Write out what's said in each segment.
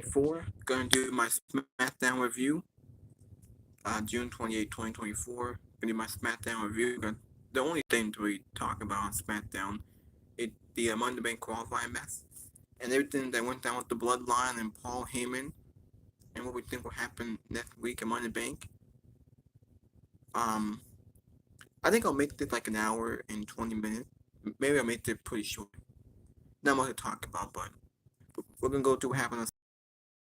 2024. Gonna do my Smackdown review. June 28, 2024. Gonna do my Smackdown review. The only thing to really talk about on Smackdown is the Money in the Bank qualifying mess and everything that went down with the Bloodline and Paul Heyman and what we think will happen next week in Money in the Bank. Um, I think I'll make this like an hour and 20 minutes. Maybe I'll make it pretty short. Not much to talk about, but we're gonna go through what happened on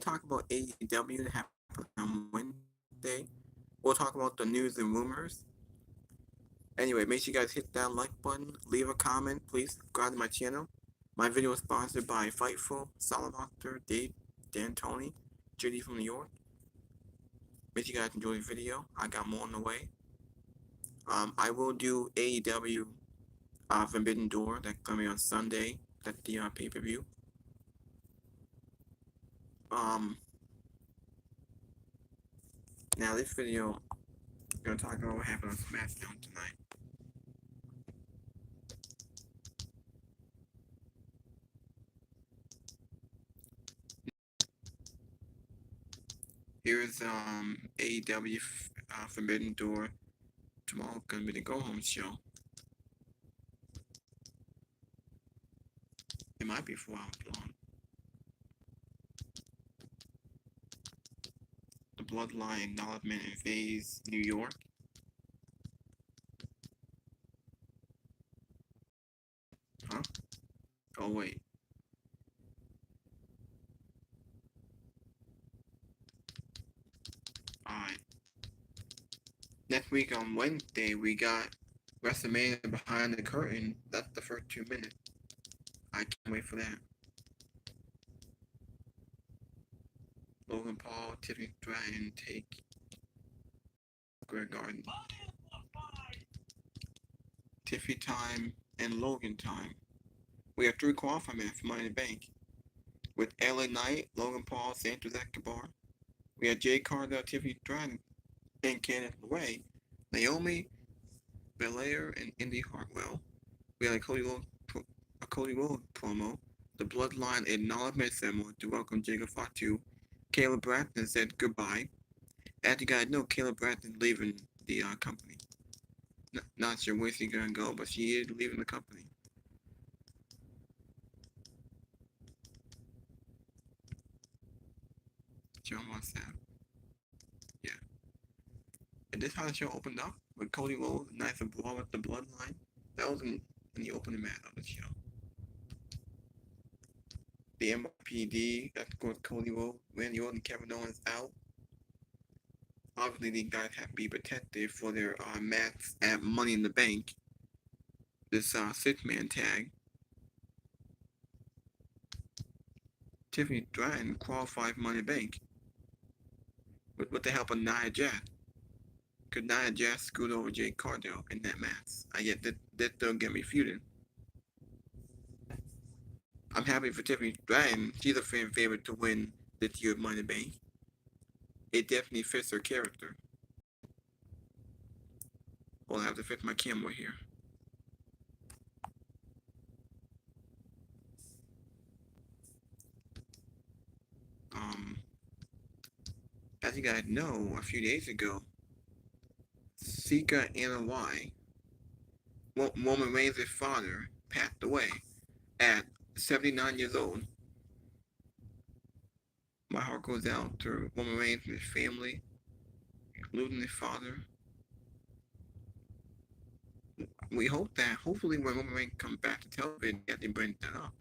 talk about AEW that happened on Wednesday. We'll talk about the news and rumors. Anyway, make sure you guys hit that like button, leave a comment, please subscribe to my channel. My video is sponsored by Fightful, Solid Doctor, Dave, Dan Tony, Judy from New York. Make sure you guys enjoy the video. I got more on the way. I will do AEW Forbidden Door that's coming on Sunday. That's the pay-per-view. Now this video, I'm gonna talk about what happened on Smackdown tonight. Here's AEW Forbidden Door. Tomorrow gonna be the go home show. It might be 4 hours long. The Bloodline acknowledgement invades New York. Huh? Oh wait. Alright. Next week on Wednesday we got WrestleMania Behind the Curtain. That's the first 2 minutes. I can't wait for that. Logan Paul, Tiffany Stratton take Greg Garden. Tiffy time and Logan time. We have 3 qualifying matches for Money in the Bank. With LA Knight, Logan Paul, Santos Escobar. We had Jay Carter, Tiffany Stratton, and Candice LeRae, Naomi, Belair, and Indy Hartwell. We had a Cody Rhodes promo. The Bloodline acknowledgement ceremony to welcome Jacob Fatu. Caleb Braxton said goodbye. As you guys know, Caleb Braxton leaving the company. Not sure where she's gonna go, but she is leaving the company. Show on WhatsApp. Yeah. And this how the show opened up with Cody Rhodes, nice and brawl with the Bloodline. That was in the opening match of the show. The MPD, that's with Cody Rhodes, Randy Orton, Kevin Owens out. Obviously, these guys have to be protected for their match at Money in the Bank. This 6-man tag. Tiffany Stratton qualified Money in the Bank with the help of Nia Jax. Because Nia Jax screwed over Jade Cargill in that match. I get that they'll get me feuding. I'm happy for Tiffany Stratton. She's a fan favorite to win this year's Money in the Bank. It definitely fits her character. Well, I have to fix my camera here. As you guys know, a few days ago, Sika Anawai, Roman Reigns' father, passed away at 79 years old. My heart goes out to Roman Reigns and his family, including his father. We hope that, hopefully, when Roman Reigns comes back to television, that they bring that up.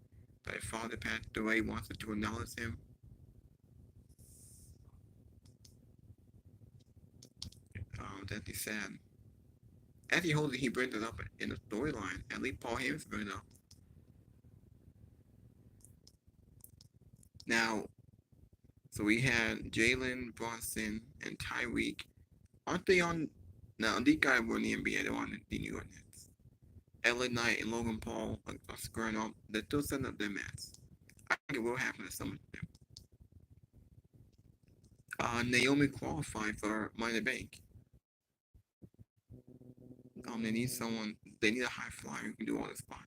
That his father passed away, wants to acknowledge him. That'd be sad. As he holds it, he brings it up in the storyline. At least Paul Heyman's bringing it up. Now, so we had Jalen, Bronson, and Tyreek. Aren't they on? Now, these guys were in the NBA. They're on the New York Nets. LA Knight and Logan Paul are squaring off. They're still setting up their match. I think it will happen to some of them. Naomi qualified for Money in the Bank. They need someone. They need a high flyer who can do all this spot.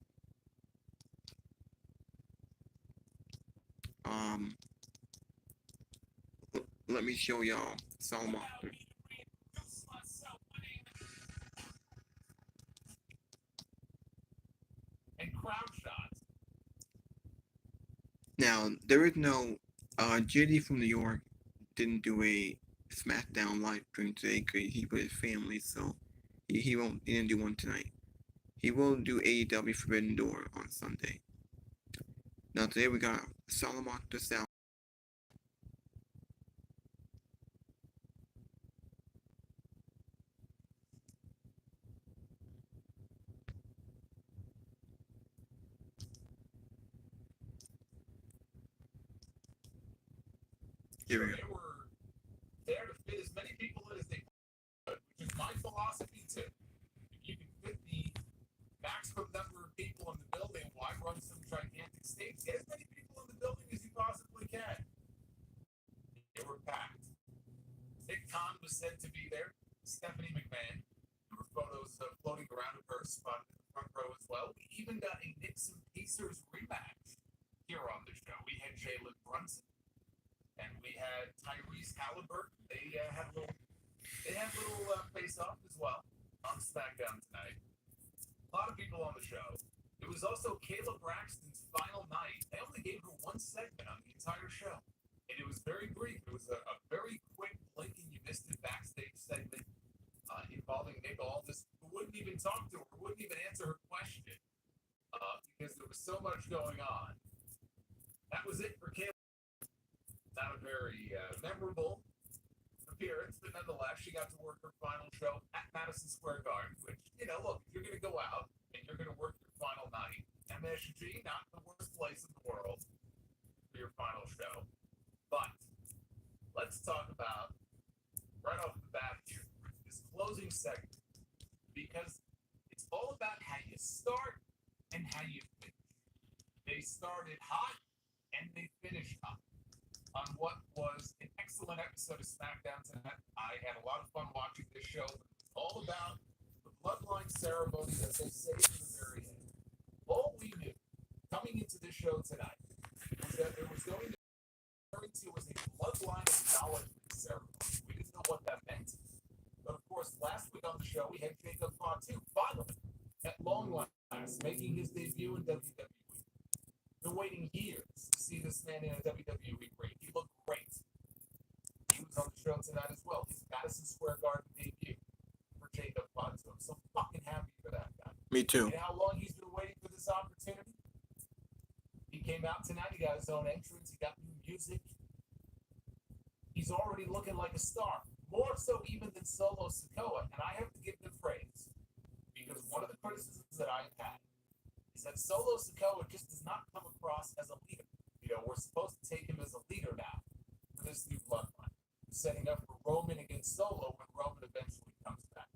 let me show y'all Solomon. And crowd shots. Now there is no JD from New York didn't do a Smackdown live stream today because he with his family, so he didn't do one tonight. He will do AEW Forbidden Door on Sunday. Now today we got Solomon the South. Here we go. They were there to fit as many people in as they could, which is my philosophy too. If you can fit the maximum number of people in the building, why run some gigantic stage? Get as many people in the building as you possibly can. They were packed. Nick Khan was said to be there. Stephanie McMahon. There were photos floating around of her spot in the front row as well. We even got a Knicks and Pacers rematch here on the show. We had Jalen Brunson and we had Tyrese Halliburton. They had a little face-off as well on Smackdown tonight. A lot of people on the show. It was also Kayla Braxton's final night. They only gave her one segment on the entire show. And it was very brief. It was a very quick blink and you missed it backstage segment involving Nick Aldis, who wouldn't even talk to her, wouldn't even answer her question because there was so much going on. That was it for Kayla. Not a very memorable appearance, but nonetheless, she got to work her final show at Madison Square Garden, which, look, if you're going to go out and you're going to work your final night, MSG, not the worst place in the world for your final show. But let's talk about, right off the bat here, this closing segment, because it's all about how you start and how you finish. They started hot and they finished hot on what was an excellent episode of Smackdown tonight. I had a lot of fun watching this show. It's all about the Bloodline ceremony that they saved to the very end. All we knew coming into this show tonight was that there was going to be referred to as a Bloodline acknowledgement ceremony. We didn't know what that meant. But of course, last week on the show, we had Jacob Fatu finally, at long last, making his debut in WWE. Been waiting years to see this man in a WWE ring. He looked great. He was on the show tonight as well. His Madison Square Garden debut for Jacob Fatu. I'm so fucking happy for that guy. Me too. You know how long he's been waiting for this opportunity? He came out tonight. He got his own entrance. He got new music. He's already looking like a star. More so even than Solo Sikoa. And I have to give him praise. Because one of the criticisms that I've had is that Solo Sikoa just does not come across as a leader. We're supposed to take him as a leader now for this new Bloodline. Setting up for Roman against Solo when Roman eventually comes back.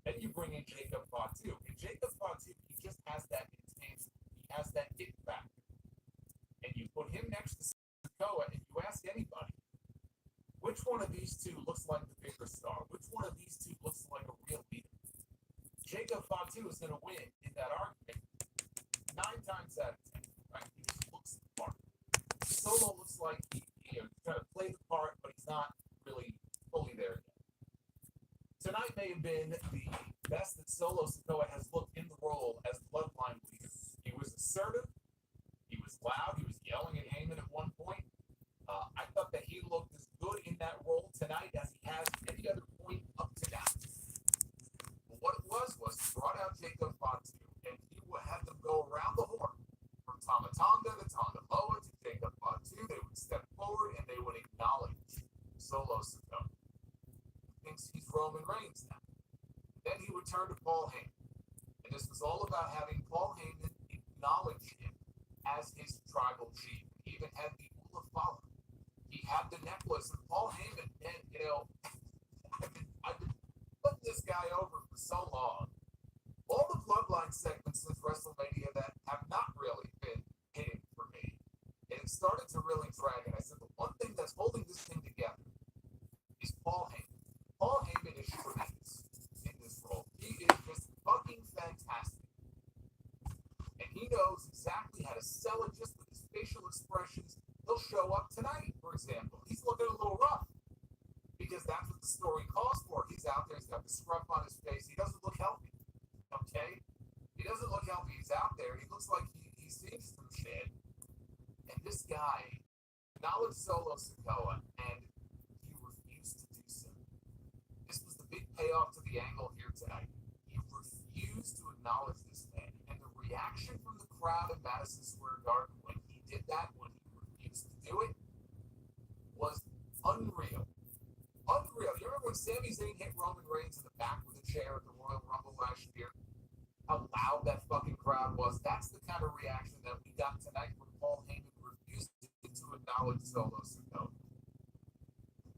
Then you bring in Jacob Fatu. And Jacob Fatu, he just has that intangible. He has that it factor. And you put him next to Sikoa and you ask anybody, which one of these two looks like the bigger star? Which one of these two looks like a real leader? Jacob Fatu is going to win in that argument 9 times out of 10. Right? He just looks the part. Solo looks like he's trying to play the part, but he's not really fully there yet. Tonight may have been the best that Solo Sikoa has looked in the role as Bloodline leader. He was assertive. He was loud. He was yelling at Heyman at one point. I thought that he looked as good in that role tonight as he has any other point up to now. But what it was he brought out Jacob Fatu, and he would have them go around the horn from Tama Tonga to Tonga Loa to Jacob Fatu. They would step forward and they would acknowledge Solo Sikoa. He thinks he's Roman Reigns now. Then he would turn to Paul Heyman. And this was all about having Paul Heyman acknowledge him as his tribal chief. He even had the Ula Fala. He had the necklace, and Paul Heyman, and I've been putting this guy over for so long. All the Bloodline segments since WrestleMania that have not really been hitting for me, and it started to really drag it. I said the one thing that's holding this thing together is Paul Heyman. Paul Heyman is tremendous in this role. He is just fucking fantastic. And he knows exactly how to sell it just with his facial expressions. He'll show up tonight, for example. He's looking a little rough. that's what the story calls for. He's out there, he's got the scruff on his face. He doesn't look healthy. Okay? He doesn't look healthy. He's out there. He looks like he's seen some shit. And this guy acknowledged Solo Sikoa, and he refused to do so. This was the big payoff to the angle here tonight. He refused to acknowledge this man. And the reaction from the crowd in Madison Square Garden when he did that, when he refused to do it, was unreal. Unreal. You remember when Sami Zayn hit Roman Reigns in the back with a chair at the Royal Rumble last year? How loud that fucking crowd was. That's the kind of reaction that we got tonight when Paul Heyman refused to acknowledge Solo Sikoa.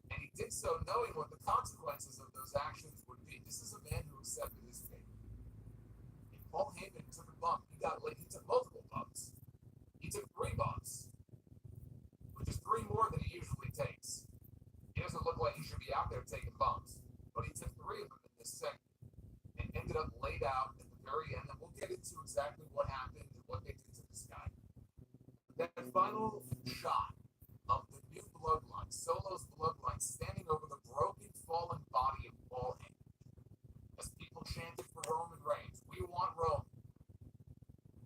And he did so knowing what the consequences of those actions would be. This is a man who accepted his fate. And Paul Heyman took a bump. He took multiple bumps. He took 3 bumps, which is 3 more than he usually takes. He doesn't look like he should be out there taking bumps, but he took 3 of them in this segment and ended up laid out at the very end. And we'll get into exactly what happened and what they did to this guy. That final shot of the new Bloodline, Solo's Bloodline, standing over the broken, fallen body of Paul Heyman, as people chanted for Roman Reigns. We want Roman.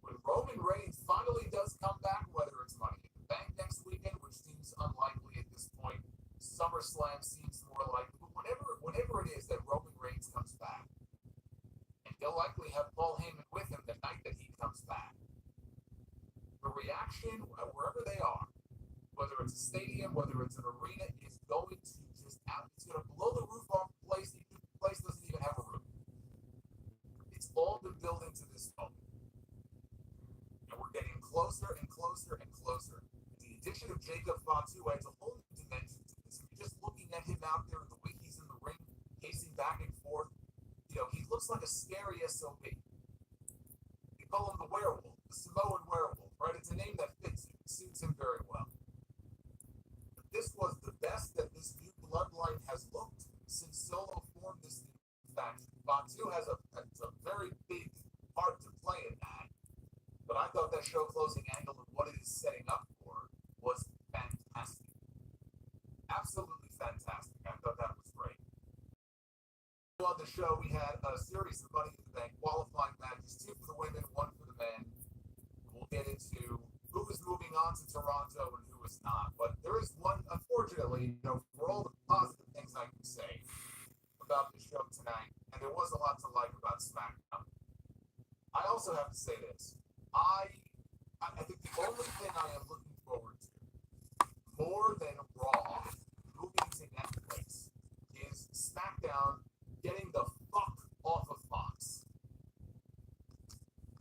When Roman Reigns finally does come back, whether it's Money in the Bank next weekend, which seems unlikely at this point, SummerSlam seems more likely, but whenever it is that Roman Reigns comes back, and he'll likely have Paul Heyman with him the night that he comes back, the reaction, wherever they are, whether it's a stadium, whether it's an arena, is going to just out. It's going to blow the roof off the place. The place doesn't even have a roof. It's all been building to this moment. And we're getting closer and closer and closer. The addition of Jacob Fatu adds a whole new dimension to this. I mean, just looking at him out there, the way he's in the ring, pacing back and forth, he looks like a scary SOB. They call him the werewolf, the Samoan werewolf, right? It's a name that fits him, suits him very well. But this was the best that this new Bloodline has looked since Solo formed this new faction. Fatu has a very big part to play in that. But I thought that show closing angle and what it is setting up for was fantastic. Absolutely fantastic. I thought that was great. On the show, we had a series of Money in the Bank qualifying matches, 2 for the women, 1 for the men. We'll get into who is moving on to Toronto and who is not. But there is one, unfortunately, for all the positive things I can say about the show tonight, and there was a lot to like about Smackdown. I also have to say this. I think the only thing I am looking forward to, more than Raw moving to Netflix, is Smackdown getting the fuck off of Fox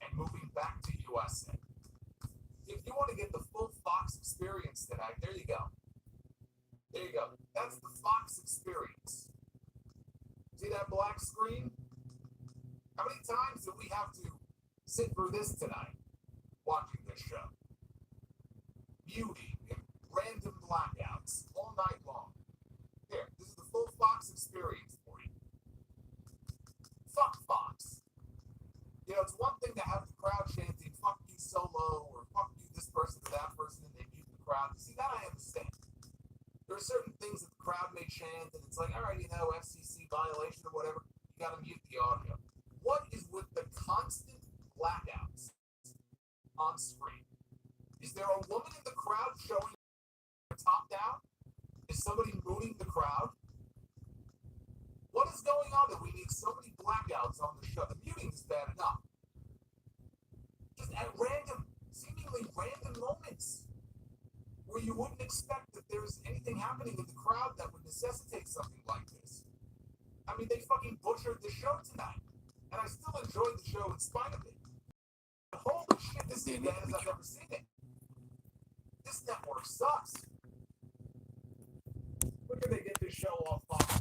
and moving back to USA. If you want to get the full Fox experience tonight, there you go. There you go. That's the Fox experience. See that black screen? How many times do we have to sit through this tonight, watching this show? Muting and random blackouts all night long. Here, this is the full Fox experience for you. Fuck Fox. It's one thing to have the crowd chanting, fuck you Solo, or fuck you this person or that person, and they mute the crowd. See, that I understand. There are certain things that the crowd may chant, and it's like, all right, FCC violation or whatever, you gotta mute the audio. What is with the constant blackouts on screen? Is there a woman in the crowd showing her top down? Is somebody mooning the crowd? What is going on that we need so many blackouts on the show? The muting is bad enough. Just at seemingly random moments where you wouldn't expect that there's anything happening in the crowd that would necessitate something like this. I mean, they fucking butchered the show tonight. And I still enjoyed the show in spite of it. But holy shit, this is as bad as I've ever seen it. This network sucks. When can they get this show off Fox?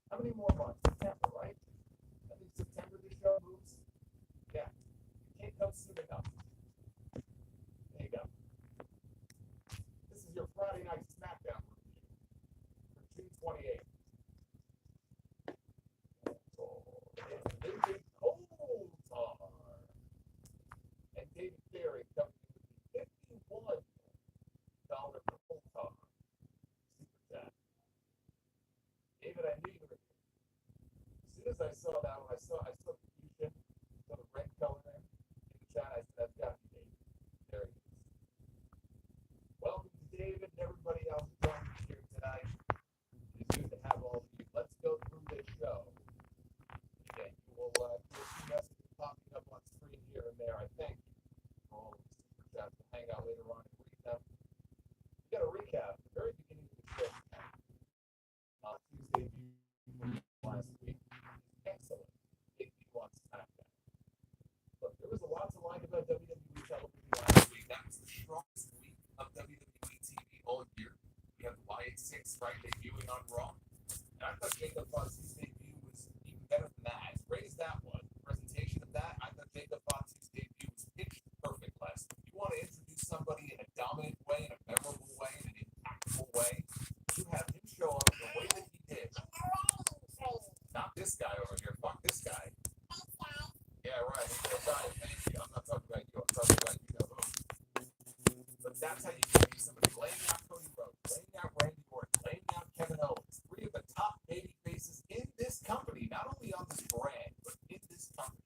How many more months? September, right? I think September this show moves. Yeah. You can't come soon enough. There you go. This is your Friday night Smackdown review for June 28th. David Coulthard and David Ferry coming in with the $51 for Coulthard super chat. I saw confusion. Saw the red color there in the chat. I said that's got to be David. There he is. Welcome to David and everybody else joining us here tonight. It is good to have all of you. Let's go through this show. Again, you will see messages popping up on screen here and there. I thank you for all of the super chats. We'll hang out later on and read them. We got a recap at the very beginning of the show. Tuesday view last week. Excellent. Big view on Smackdown. Look, there was a lot to like about WWE television last week. That was the strongest week of WWE TV all year. We have Wyatt 6 right debuting on Raw. And I thought Jacob Fatu's debut was even better than that. As great as that was, the presentation of that, I thought Jacob Fatu's debut was pitch perfect last week. You want to introduce somebody in a dominant way, in a memorable way, in an impactful way, you have him show up the way that he did. Not this guy over here. Fuck this guy. Yeah, right. Thank you. I'm not talking about you. I'm talking about you know who. But that's how you can be somebody laying out Cody Rhodes, laying out Randy Orton, laying out Kevin Owens, 3 of the top baby faces in this company, not only on this brand, but in this company.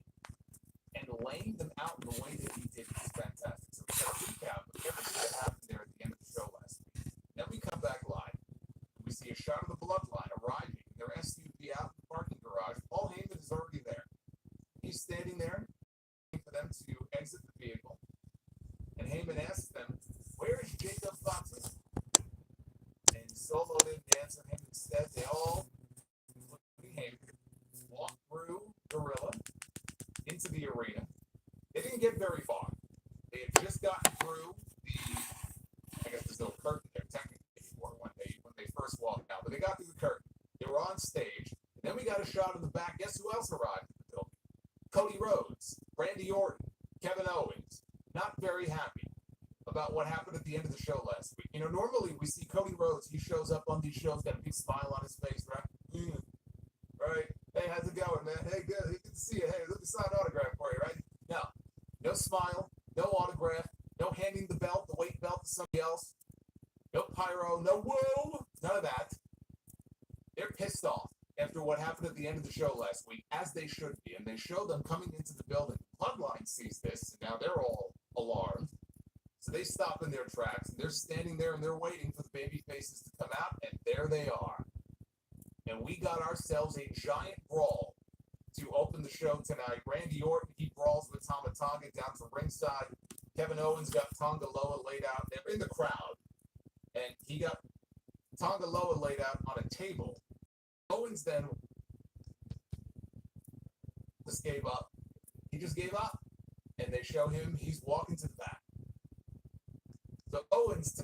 And laying them out in the way that he did was fantastic. So we got a recap of everything that happened there at the end of the show last week. Then we come back live. We see a shot of the Bloodline arriving, their SUV out in the parking garage. Paul Heyman is already there. He's standing there waiting for them to exit the vehicle. And Heyman asks them, "Where is Jacob Fatu?" And Solo didn't answer him. Instead, they all, including Heyman, walked through Gorilla into the arena. They didn't get very far. They had just gotten through I guess there's no curtain there technically before when they first walked out, but they got through the curtain. They were on stage, and then we got a shot in the back. Guess who else arrived in the building? Cody Rhodes, Randy Orton, Kevin Owens. Not very happy about what happened at the end of the show last week. You know, normally we see Cody Rhodes. He shows up on these shows, got a big smile on his face, right? Right? Hey, how's it going, man? Hey, good to see you. Hey, let me sign an autograph for you, right? No smile, no autograph, no handing the weight belt to somebody else, no pyro, no whoa, none of that. They're pissed off after what happened at the end of the show last week, as they should be, and they show them coming into the building. Bloodline sees this, and now they're all alarmed. So they stop in their tracks, and they're standing there, and they're waiting for the baby faces to come out, and there they are. And we got ourselves a giant brawl to open the show tonight. Randy Orton, he brawls with Tama Tonga down to ringside. Kevin Owens got Tonga Loa laid out there in the crowd. And he got Tonga Loa laid out on a table. Owens then just gave up. He just gave up. And they show him he's walking to the back. So Owens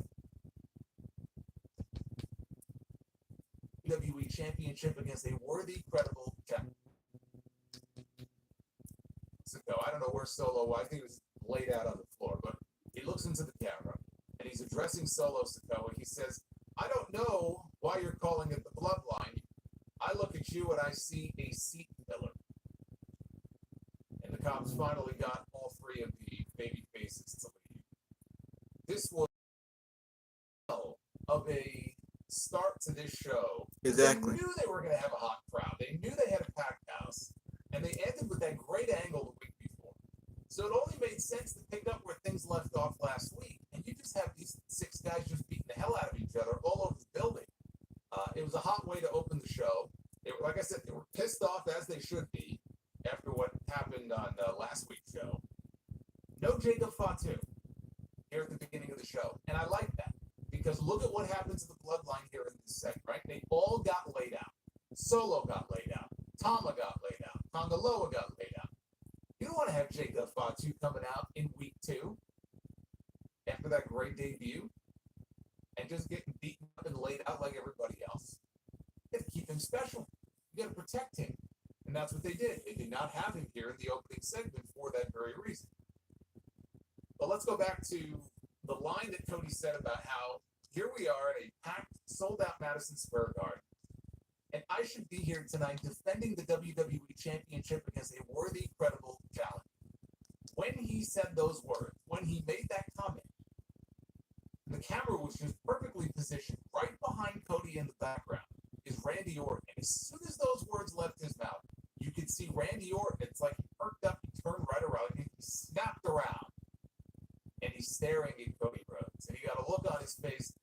WWE Championship against a worthy, credible champion. So I don't know where Solo was. I think it was laid out on the floor, but he looks into the camera and he's addressing Solo Sikoa. He says, "I don't know why you're calling it the Bloodline. I look at you and I see a seat filler." And the cops finally got all 3 of the baby faces to leave. This was of a start to this show. Exactly. They knew they were going to have a hot crowd. They knew they had a packed house. And they ended with that great angle the week before. So it only made sense to pick up where things left off last week. And you just have these 6 guys just beating the hell out of each other all over the building. It was a hot way to open the show. They were, like I said, they were pissed off, as they should be, after what happened on last week's show. No Jacob Fatu here at the beginning of the show. And I like that. Because look at what happened to the Bloodline here in this segment, right? They all got laid out. Solo got laid out. Tama got laid out. Tonga Loa got laid out. You don't want to have Jacob Fatu coming out in week 2 after that great debut and just getting beaten up and laid out like everybody else. You got to keep him special. You got to protect him. And that's what they did. They did not have him here in the opening segment for that very reason. But let's go back to the line that Cody said about how here we are at a packed, sold-out Madison Square Garden, and I should be here tonight defending the WWE Championship against a worthy, credible challenge. When he said those words, when he made that comment, the camera was just perfectly positioned right behind Cody in the background is Randy Orton. And as soon as those words left his mouth, you could see Randy Orton. It's like he perked up, he turned right around, he snapped around, and he's staring at Cody Rhodes. And he got a look on his face,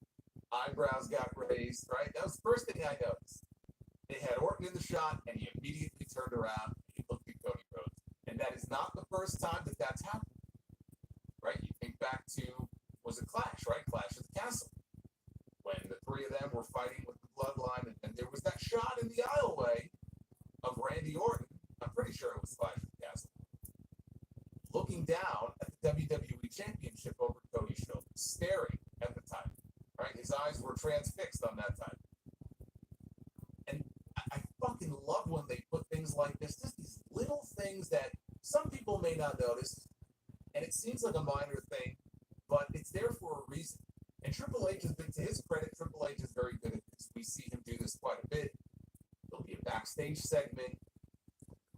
eyebrows got raised, right? That was the first thing I noticed. They had Orton in the shot, and he immediately turned around and he looked at Cody Rhodes. And that is not the first time that that's happened, right? You think back to, was it Clash, right? Clash at the Castle. When the three of them were fighting with the Bloodline, and there was that shot in the aisleway of Randy Orton. I'm pretty sure it was Clash at the Castle. Looking down at the WWE Championship over Cody's shoulder, staring at the title, right? His eyes were transfixed on that title. And I fucking love when they put things like this, just these little things that some people may not notice, and it seems like a minor thing, but it's there for a reason. And Triple H has been, to his credit, Triple H is very good at this. We see him do this quite a bit. There'll be a backstage segment,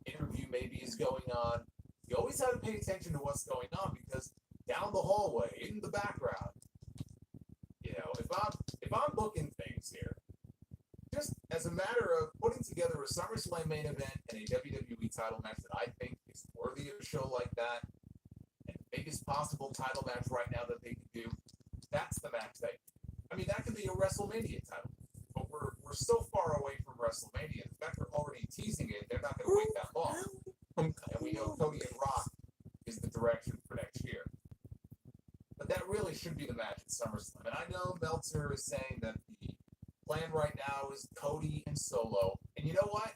interview maybe is going on. You always have to pay attention to what's going on, because down the hallway, in the background, you know, if I'm booking things here, just as a matter of putting together a SummerSlam main event and a WWE title match that I think is worthy of a show like that, and the biggest possible title match right now that they can do, that's the match that, I mean, that could be a WrestleMania title, but we're so far away from WrestleMania. In fact, they're already teasing it. They're not going to wait that long. And we know Cody and Rock is the direction for next year. But that really should be the match at SummerSlam. And I know Meltzer is saying that the plan right now is Cody and Solo. And you know what?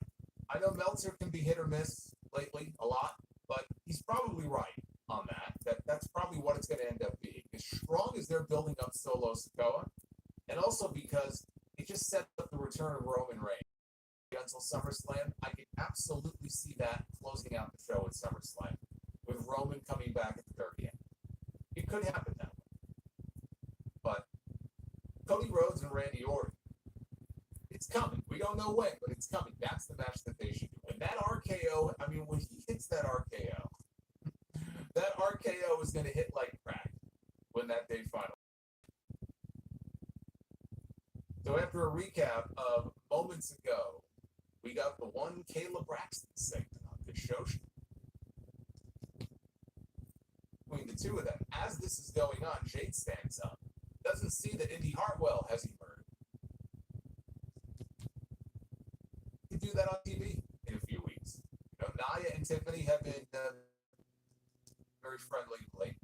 I know Meltzer can be hit or miss lately a lot, but he's probably right on that. That's probably what it's going to end up being. As strong as they're building up Solo Sikoa, and also because it just set up the return of Roman Reigns until SummerSlam, I can absolutely see that closing out the show at SummerSlam, with Roman coming back at the very end. It could happen that way. But Cody Rhodes and Randy Orton, it's coming. We don't know when, but it's coming. That's the match that they should do. And that RKO, I mean, when he hits that RKO, that RKO is going to hit like crack when that day final. So after a recap of moments ago, we got the one Kayla Braxton segment on this show. Between the two of them, as this is going on, Jade stands up, doesn't see that Indy Hartwell has emerged. You can do that on TV in a few weeks. You know, Nia and Tiffany have been very friendly lately.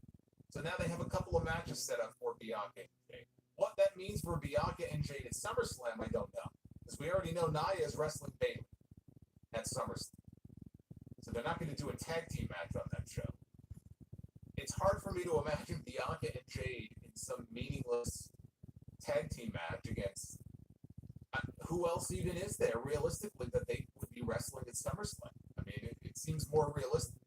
So now they have a couple of matches set up for Bianca and Jade. What that means for Bianca and Jade at SummerSlam, I don't know. Because we already know Nia is wrestling Bayley at SummerSlam. So they're not going to do a tag team match on that show. It's hard for me to imagine Bianca and Jade in some meaningless tag team match against who else even is there realistically that they would be wrestling at SummerSlam. I mean, it seems more realistic.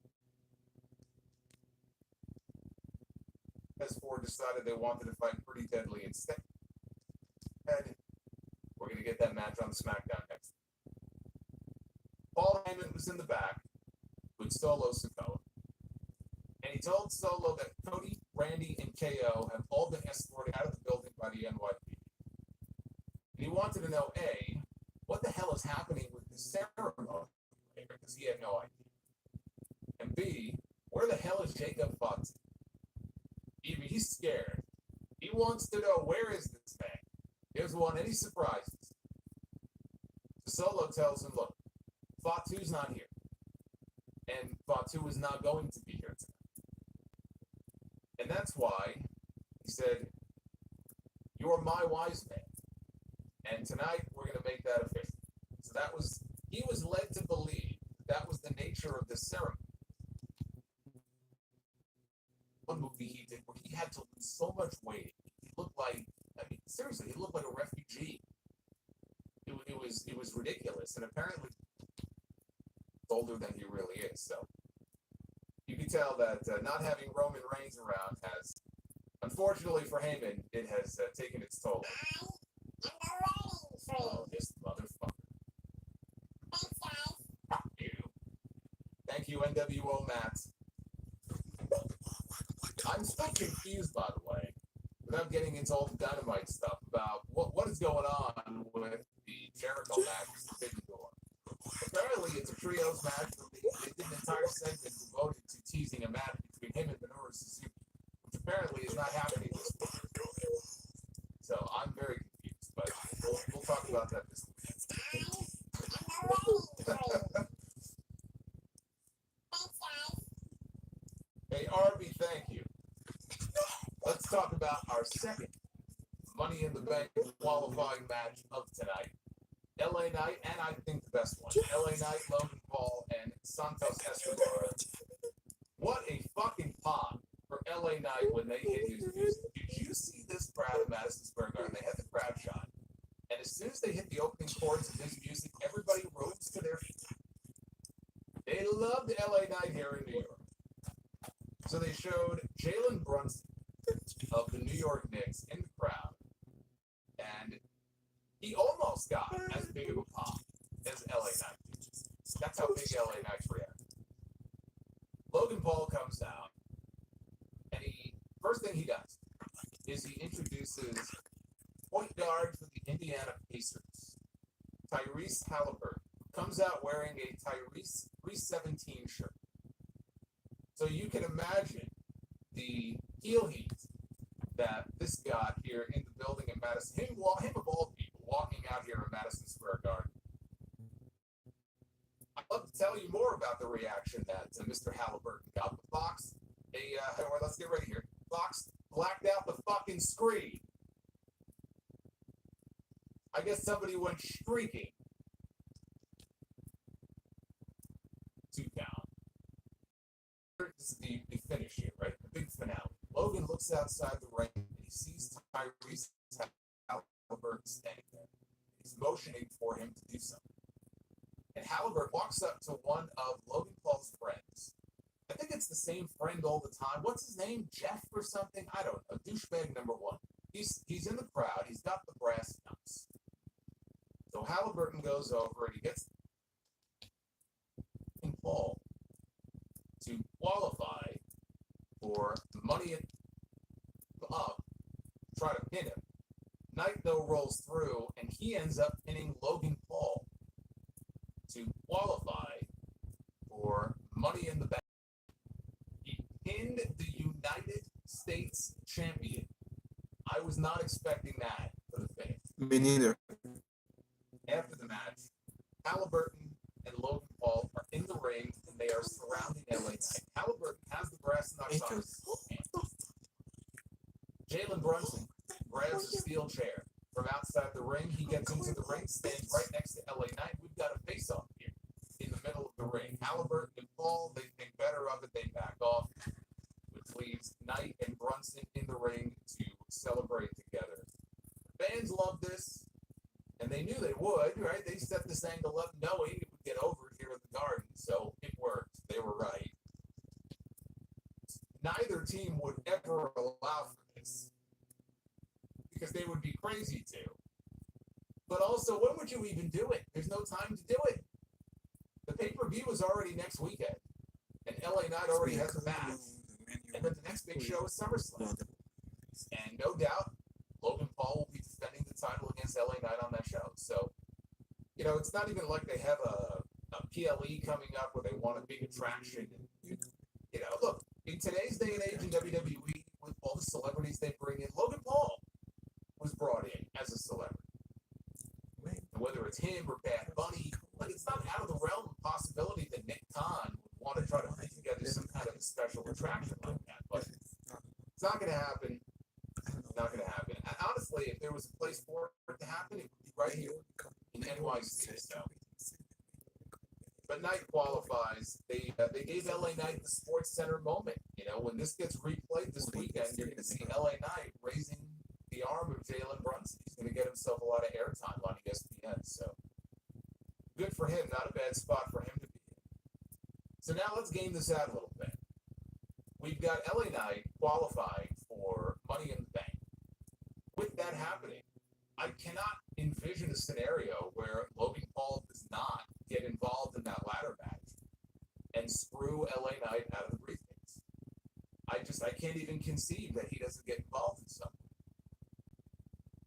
PS4 decided they wanted to fight Pretty Deadly instead. And we're going to get that match on Smackdown next. Paul Heyman was in the back with Solo Sikoa. And he told Solo that Cody, Randy, and KO have all been escorted out of the building by the NYPD. And he wanted to know, A, what the hell is happening with the ceremony? Because he had no idea. And B, where the hell is Jacob Font? He's scared. He wants to know, where is this man? He doesn't want any surprises. So Solo tells him, look, Fatu's not here. And Fatu is not going to be here tonight. And that's why he said, you're my wise man. And tonight we're going to make that official. So he was led to believe that was the nature of this ceremony. One movie he did where he had to lose so much weight. He looked like, I mean, seriously, he looked like a refugee. It was ridiculous. And apparently older than he really is. So you can tell that not having Roman Reigns around has, unfortunately for Heyman, it has taken its toll. Oh, this motherfucker. Thanks, guys. Fuck you. Thank you, NWO Matt. I'm still confused, by the way, without getting into all the Dynamite stuff, about what is going on with the Jericho match with the Forbidden Door. Apparently, it's a trios trios match. They did an entire segment devoted to teasing a match between him and Minoru Suzuki, which apparently is not happening this week. So I'm very confused, but we'll talk about that this week. Hey, Arby, thank you. Let's talk about our second Money in the Bank qualifying match of tonight. LA Knight, and I think the best one, LA Knight, Logan Paul, and Santos Escobar. What a fucking pop for LA Knight when they hit his music. Did you see this crowd at Madison Square Garden? They had the crowd shot. And as soon as they hit the opening chords of his music, everybody rose to their feet. They loved LA Knight here in New York. So they showed Jalen Brunson of the New York Knicks in the crowd. And he almost got as big of a pop as LA Knight. That's how big LA Knight's react. Logan Paul comes out, and first thing he does is he introduces point guard for the Indiana Pacers, Tyrese Halliburton, comes out wearing a Tyrese 317 shirt. So you can imagine the heel heat that this got here in the building in Madison. Him of all people walking out here in Madison Square Garden. I'd love to tell you more about the reaction that Mr. Halliburton got. The Fox, let's get ready here. Fox blacked out the fucking screen. I guess somebody went streaking. 2 count. This is the finish here, right? The big finale. Logan looks outside the ring and he sees Tyrese Halliburton standing there. He's motioning for him to do something. And Halliburton walks up to one of Logan Paul's friends. I think it's the same friend all the time. What's his name? Jeff or something? I don't know. Douchebag number 1. He's in the crowd. He's got the brass knucks. So Halliburton goes over and he gets Paul to qualify for money up, try to pin him. Knight, though, rolls through, and he ends up pinning Logan Paul to qualify for Money in the Bank. He pinned the United States champion. I was not expecting that for the finish. Me neither. After the match, Halliburton and Logan Paul are in the ring, and they are surrounding LA Knight. Halliburton has the brass knucks on his hand. Jalen Brunson grabs a steel chair from outside the ring. He gets into the ring, stands right next to LA Knight. We've got a face-off here in the middle of the ring. Halliburton and Paul, they think better of it. They back off, which leaves Knight and Brunson in the ring to celebrate together. Fans love this, and they knew they would, right? They set this angle up knowing it would get over here in the Garden, so it worked. They were right. Neither team would ever allow for this because they would be crazy to. But also, when would you even do it? There's no time to do it. The pay-per-view is already next weekend, and LA Knight already has a match. And then the next big show is SummerSlam. And no doubt, Logan Paul will be defending the title against LA Knight on that show. So, it's not even like they have a PLE coming up where they want a big attraction. Look, in today's day and age in WWE, with all the celebrities they bring in, Logan Paul was brought in as a celebrity. And whether it's him or Bad Bunny, it's not out of the realm of possibility that Nick Khan would want to try to put together some kind of a special attraction like that. But it's not going to happen. Not going to happen. And honestly, if there was a place for it to happen, it would be right here in NYC. So. But Knight qualifies. They gave LA Knight the Sports Center moment. When this gets replayed this weekend, you're going to see LA Knight raising the arm of Jalen Brunson. He's going to get himself a lot of airtime on ESPN. So good for him. Not a bad spot for him to be in. So now let's game this out a little bit. We've got LA Knight qualifying for Money in the Bank. With that happening, I cannot envision a scenario where Logan Paul does not get involved in that ladder match and screw LA Knight out of the briefcase. I can't even conceive that he doesn't get involved in something.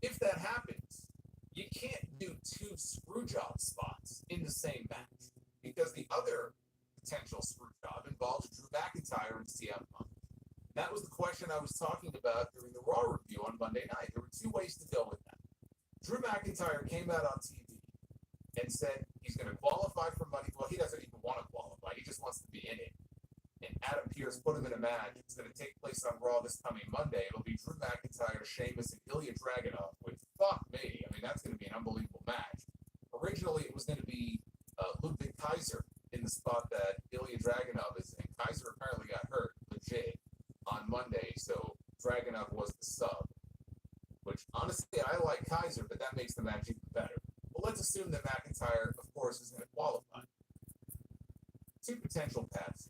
If that happens, you can't do 2 screw job spots in the same match because the other potential screw job involves Drew McIntyre and CM Punk. That was the question I was talking about during the Raw review on Monday night. There were two ways to go with that. Drew McIntyre came out on TV and said he's going to qualify for money. Well, he doesn't even want to qualify. He just wants to be in it. And Adam Pearce put him in a match. It's going to take place on Raw this coming Monday. It'll be Drew McIntyre, Sheamus, and Ilya Dragunov, which, fuck me. I mean, that's going to be an unbelievable match. Originally, it was going to be Ludwig Kaiser in the spot that Ilya Dragunov is in. Kaiser apparently got hurt, legit, on Monday, so Dragunov was the sub. Which, honestly, I like Kaiser, but that makes the match even better. Well, let's assume that McIntyre, of course, is going to qualify. Two potential paths.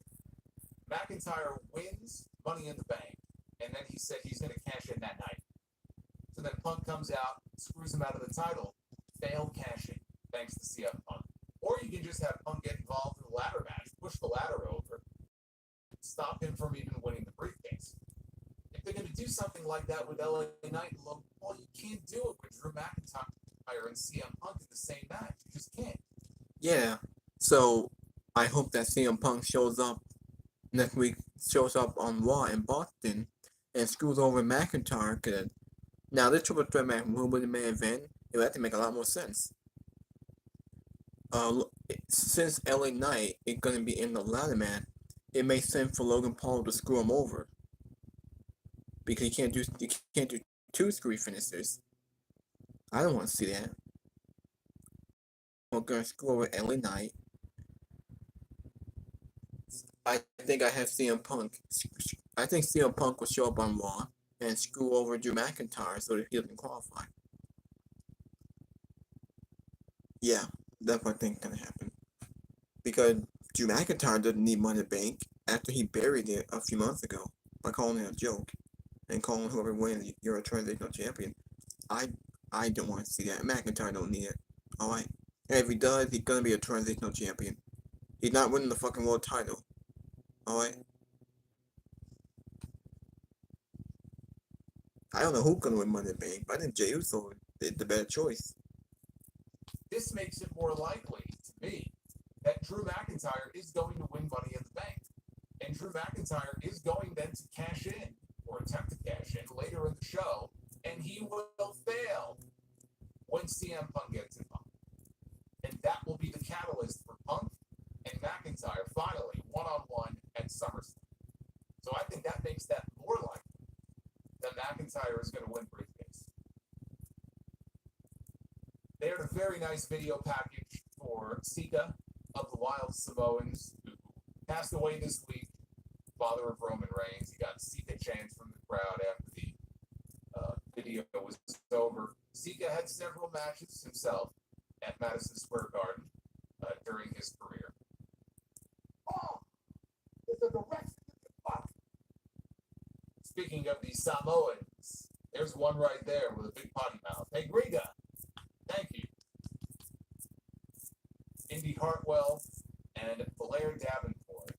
McIntyre wins Money in the Bank, and then he said he's going to cash in that night. So then Punk comes out, screws him out of the title, failed cashing, thanks to CM Punk. Or you can just have Punk get involved in the ladder match, push the ladder over, stop him from even winning the briefcase. If they're going to do something like that with LA Knight, well, you can't do it with Drew McIntyre and CM Punk in the same match. You just can't. Yeah, so I hope that CM Punk shows up next week, shows up on Raw in Boston, and screws over McIntyre. Cause now this triple threat match will win the main event. It would have to make a lot more sense. Since LA Knight is gonna be in the ladder match, it makes sense for Logan Paul to screw him over. Because you can't do two screw finishers. I don't want to see that. We're gonna screw over LA Knight. I think I have CM Punk. I think CM Punk will show up on Raw and screw over Drew McIntyre so that he doesn't qualify. Yeah, that's what I think is gonna happen. Because Drew McIntyre doesn't need Money in the Bank after he buried it a few months ago by calling it a joke and calling whoever wins you're a transitional champion. I don't want to see that. McIntyre don't need it. Alright? And if he does, he's gonna be a transitional champion. He's not winning the fucking world title. Alright? I don't know who's gonna win Money in the Bank, but I think Jey Uso is the better choice. This makes it more likely, to me, that Drew McIntyre is going to win Money in the Bank. And Drew McIntyre is going then to cash in, or attempt to cash in, later in the show, and he will fail when CM Punk gets involved. And that will be the catalyst for Punk and McIntyre finally, one-on-one at SummerSlam. So I think that makes that more likely that McIntyre is going to win briefcase. They had a very nice video package for Sika of the Wild Samoans, who passed away this week, father of Roman Reigns. He got Sika chants from the crowd after the video was over. Sika had several matches himself at Madison Square Garden during his career. Oh, it's a direct fuck. Speaking of the Samoans, there's one right there with a big potty mouth. Hey, Griga, thank you. Indy Hartwell and Blair Davenport.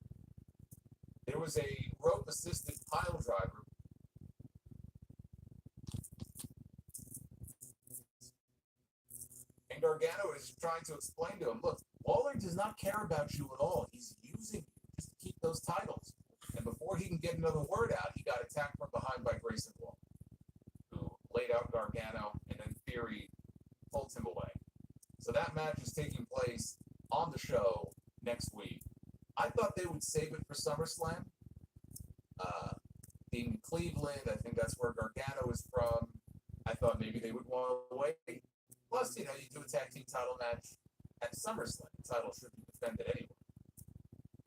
There was a rope-assisted pile driver. And Gargano is trying to explain to him, look, Waller does not care about you at all. He's using you just to keep those titles. And before he can get another word out, he got attacked from behind by Grayson Waller, who laid out Gargano, and then Theory pulled him away. So that match is taking place on the show next week. I thought they would save it for SummerSlam. Being Cleveland, I think that's where Gargano is from. I thought maybe they would want to wait. Plus, you do a tag team title match at SummerSlam. The title should be defended anyway.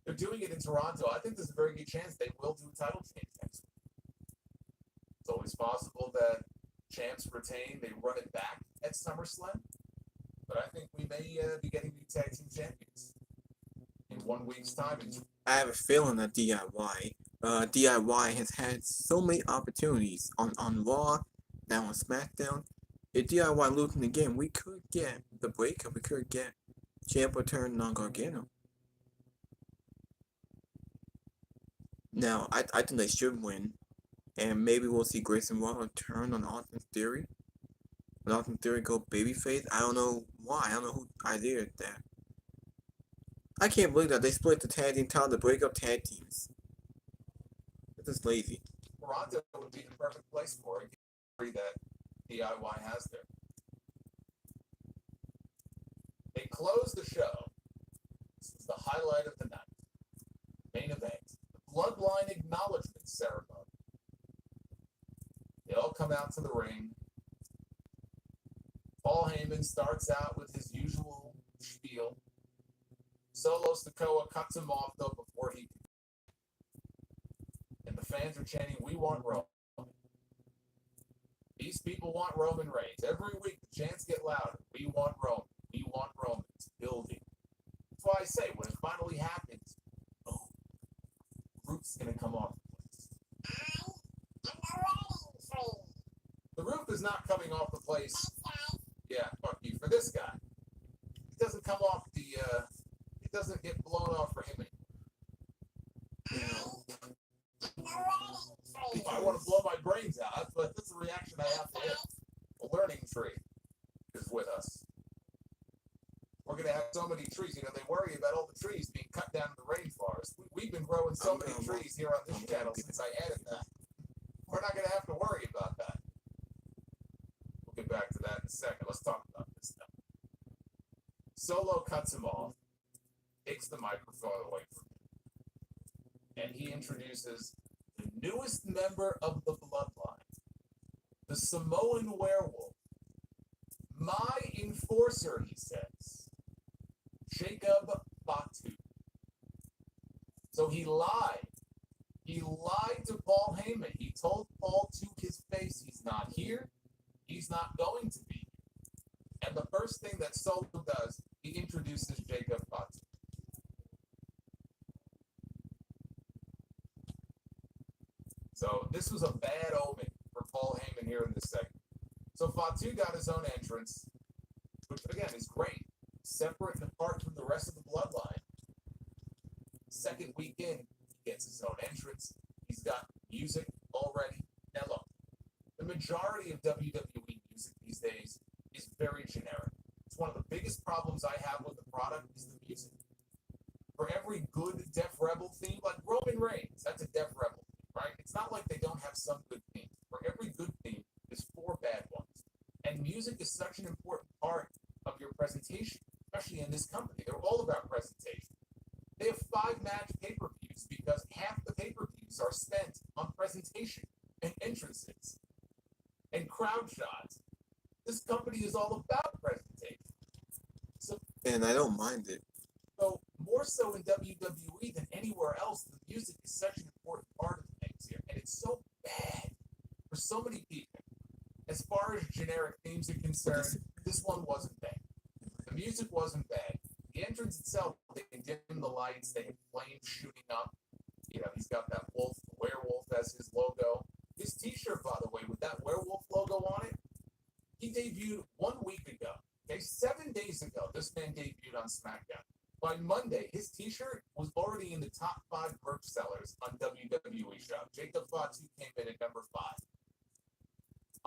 They're doing it in Toronto. I think there's a very good chance they will do a title change next week. It's always possible that champs retain, they run it back at SummerSlam. But I think we may be getting new tag team champions in 1 week's time. I have a feeling that DIY has had so many opportunities on Raw, now on Smackdown. If DIY losing again, we could get the breakup. We could get champ return on Gargano. Now, I think they should win, and maybe we'll see Grayson Waller turn on Austin Theory. When Austin Theory go babyface, I don't know why. I don't know who idea that. I can't believe that they split the tag team title to break up tag teams. This is lazy. Toronto would be the perfect place for it, that DIY has there. They closed the show. This was the highlight of the night. Main event. The Bloodline acknowledgement ceremony. They all come out to the ring. Paul Heyman starts out with his usual spiel. Solo Sikoa cuts him off, though, before he can. And the fans are chanting, "We want Roman." These people want Roman Reigns. Every week, the chants get louder. We want Roman. We want Roman. It's building. That's why I say, when it finally happens, oh, roof's going to come off the place. I am the wedding tree. The roof is not coming off the place. Thanks, guys. Yeah, fuck you. For this guy. It doesn't come off the, it doesn't get blown off for him anymore. I want to blow my brains out, but that's the reaction I have to it. A learning tree is with us. We're going to have so many trees. You know, they worry about all the trees being cut down in the rainforest. We've been growing so many trees here on this channel since I added that. We're not going to have to worry about that. We'll get back to that in a second. Let's talk about this now. Solo cuts him off, takes the microphone away from him, and he introduces the newest member of the Bloodline, the Samoan werewolf, my enforcer, he says, Jacob Fatu. So he lied. He lied to Paul Heyman. He told Paul to his face he's not here. He's not going to be here. And the first thing that Solo does, he introduces Jacob Fatu. So this was a bad omen for Paul Heyman here in this segment. So Fatu got his own entrance, which again is great, separate and apart from the rest of the Bloodline. Second weekend, he gets his own entrance. He's got music already. Now look, the majority of WWE music these days is very generic. It's one of the biggest problems I have with the product is the music. For every good Def Rebel theme, like Roman Reigns, that's a Def Rebel theme, right? It's not like they don't have some good themes. For every good theme, there's 4 bad ones. And music is such an important part of your presentation, especially in this company. They're all about presentation. They have 5-match pay-per-views because half the pay-per-views are spent on presentation and entrances and crowd shots. This company is all about presentation. So, And I don't mind it. so more so in WWE than anywhere else, the music is such an important part of things here. And it's so bad for so many people. As far as generic themes are concerned, this one wasn't bad. The music wasn't bad. The entrance itself, they can dim the lights, they have flames shooting up. You know, he's got that werewolf as his logo. His t-shirt, by the way, with that werewolf logo on it, he debuted 1 week ago. Okay, 7 days ago, this man debuted on Smackdown. By Monday, his t-shirt was already in the top 5 merch sellers on WWE Shop. Jacob Fatu came in at number 5.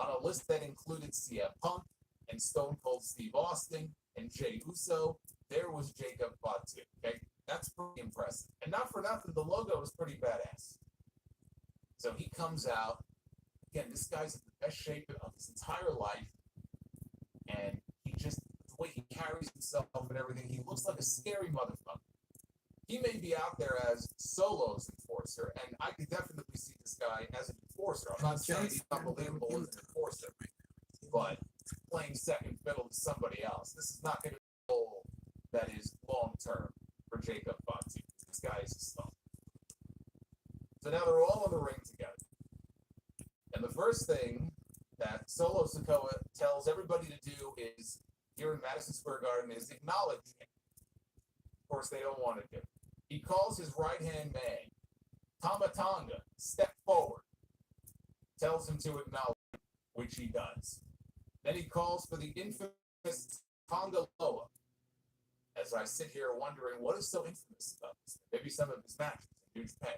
On a list that included CM Punk and Stone Cold Steve Austin and Jey Uso, there was Jacob Fatu. Okay, that's pretty impressive. And not for nothing, the logo is pretty badass. So he comes out. Again, this guy's in the best shape of his entire life. And he just, the way he carries himself and everything, he looks like a scary motherfucker. He may be out there as Solo's enforcer, and I could definitely see this guy as an enforcer. I'm not saying he's unbelievable as an enforcer, but playing second fiddle to somebody else. This is not going to be a goal that is long-term for Jacob Fatu. This guy is a star. So now they're all in the ring together. And the first thing that Solo Sikoa tells everybody to do is, here in Madison Square Garden, is acknowledge him. Of course, they don't want to do it. He calls his right-hand man, Tama Tonga, step forward. Tells him to acknowledge him, which he does. Then he calls for the infamous Tonga Loa. As I sit here wondering, what is so infamous about this? Maybe some of his matches in New Japan.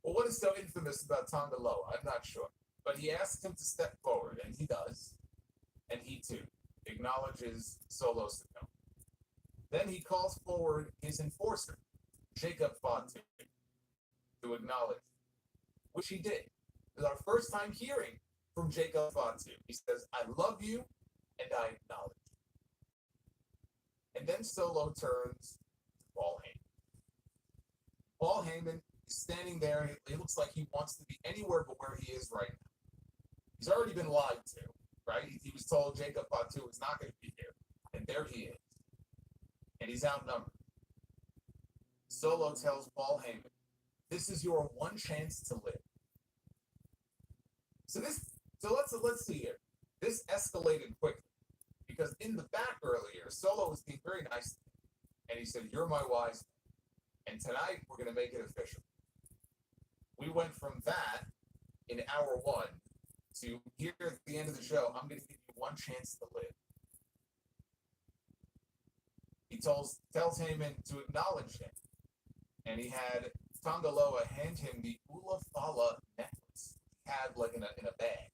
Well, what is so infamous about Tonga Loa? I'm not sure. But he asks him to step forward, and he does. And he, too, acknowledges Solo Sikoa. Then he calls forward his enforcer, Jacob Fatu, to acknowledge, which he did. It was our first time hearing from Jacob Fatu. He says, I love you and I acknowledge. And then Solo turns to Paul Heyman. Paul Heyman is standing there. It looks like he wants to be anywhere but where he is right now. He's already been lied to, right? He was told Jacob Fatu is not going to be here. And there he is. And he's outnumbered. Solo tells Paul Heyman, this is your one chance to live. So let's see here. This escalated quickly because in the back earlier, Solo was being very nice to him, and he said, "You're my wise man, and tonight we're going to make it official." We went from that in hour one to here at the end of the show. I'm going to give you one chance to live. He tells Heyman to acknowledge him, and he had Tongaloa hand him the Ula Fala necklace he had like in a bag.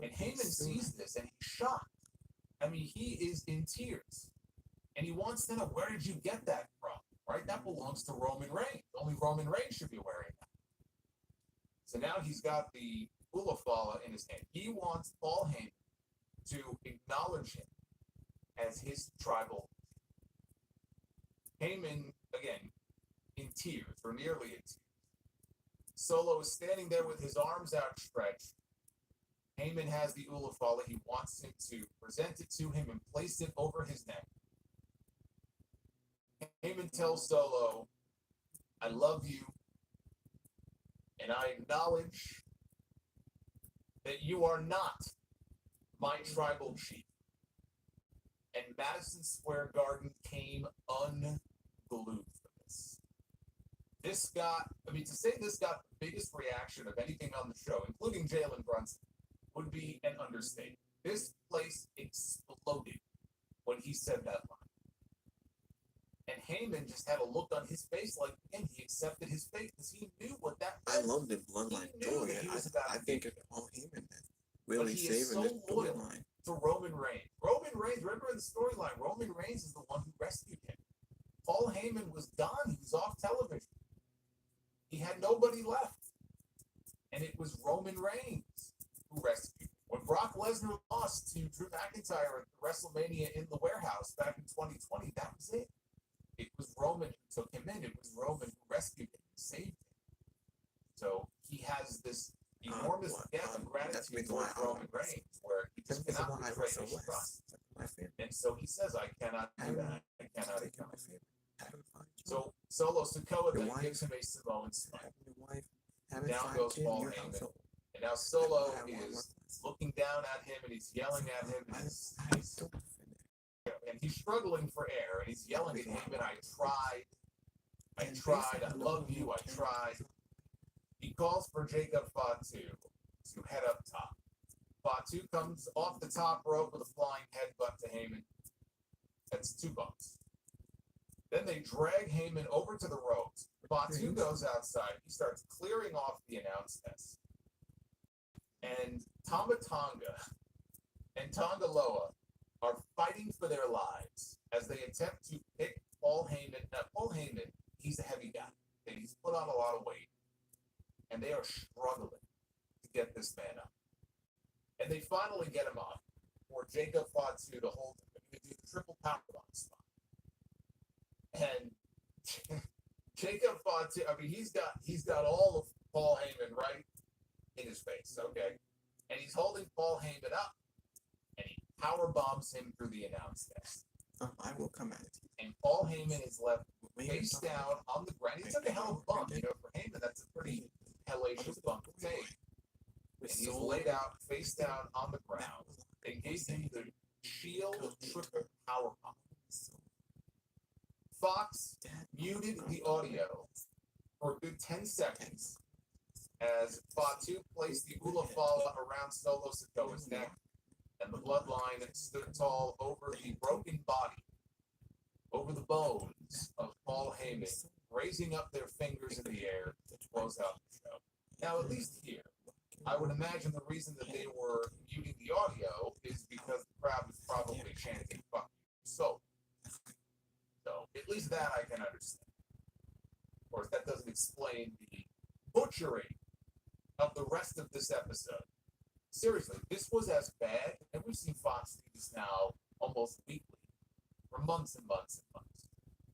And Heyman sees this and he's shocked. I mean, he is in tears. And he wants to know, where did you get that from? Right? That belongs to Roman Reigns. Only Roman Reigns should be wearing that. So now he's got the Ula Fala in his hand. He wants Paul Heyman to acknowledge him as his tribal. Heyman, again, in tears, or nearly in tears. Solo is standing there with his arms outstretched. Heyman has the Ula Fala. He wants him to present it to him and place it over his neck. Heyman tells Solo, I love you, and I acknowledge that you are not my tribal chief. And Madison Square Garden came unglued for this. This got the biggest reaction of anything on the show, including Jalen Brunson, would be an understatement. This place exploded when he said that line. And Heyman just had a look on his face like, again, he accepted his fate because he knew what that meant. I love the Bloodline story. I think it's Paul Heyman that really saving this storyline. To Roman Reigns. Roman Reigns, remember in the storyline, Roman Reigns is the one who rescued him. Paul Heyman was gone. He was off television. He had nobody left. And it was Roman Reigns who rescued him. When Brock Lesnar lost to Drew McIntyre at WrestleMania in the warehouse back in 2020, that was it. It was Roman who took him in. It was Roman who rescued him and saved him. So he has this enormous debt of gratitude towards Roman Reigns, where he just cannot betray his trust. And so he says, I cannot do that. I cannot acknowledge it. So Solo Sikoa then gives him a Samoan smile. Down goes Paul Heyman. And now Solo is looking down at him and he's yelling at him. And he's struggling for air and he's yelling at him. And I tried, I love you, I tried. He calls for Jacob Fatu to head up top. Fatu comes off the top rope with a flying headbutt to Heyman. That's 2 bumps. Then they drag Heyman over to the ropes. Fatu goes outside. He starts clearing off the announce desk. And Tama Tonga and Tongaloa are fighting for their lives as they attempt to pick Paul Heyman. Now, Paul Heyman, he's a heavy guy, and he's put on a lot of weight. And they are struggling to get this man up. And they finally get him up for Jacob Fatu to hold him. They do the triple powerbomb spot. And Jacob Fatu, I mean, he's got all of Paul Heyman right in his face, okay? And he's holding Paul Heyman up, and he power bombs him through the announce desk. I will come at it. And Paul Heyman is left face down on the ground. He took a hell of a bump, you know, for Heyman. That's a pretty hellacious bump to take. And he's laid out face down on the ground. They gave him the Shield triple power bomb. Fox muted the audio for a good 10 seconds as Fatu placed the Ula Fala around Solo Sikoa's neck, and the Bloodline stood tall over the broken body, over the bones of Paul Heyman, raising up their fingers in the air to close out the show. Now, at least here, I would imagine the reason that they were muting the audio is because the crowd was probably chanting, fuck you. So, that I can understand. Of course, that doesn't explain the butchering of the rest of this episode. Seriously, this was as bad, and we've seen Fox do this now almost weekly for months and months and months.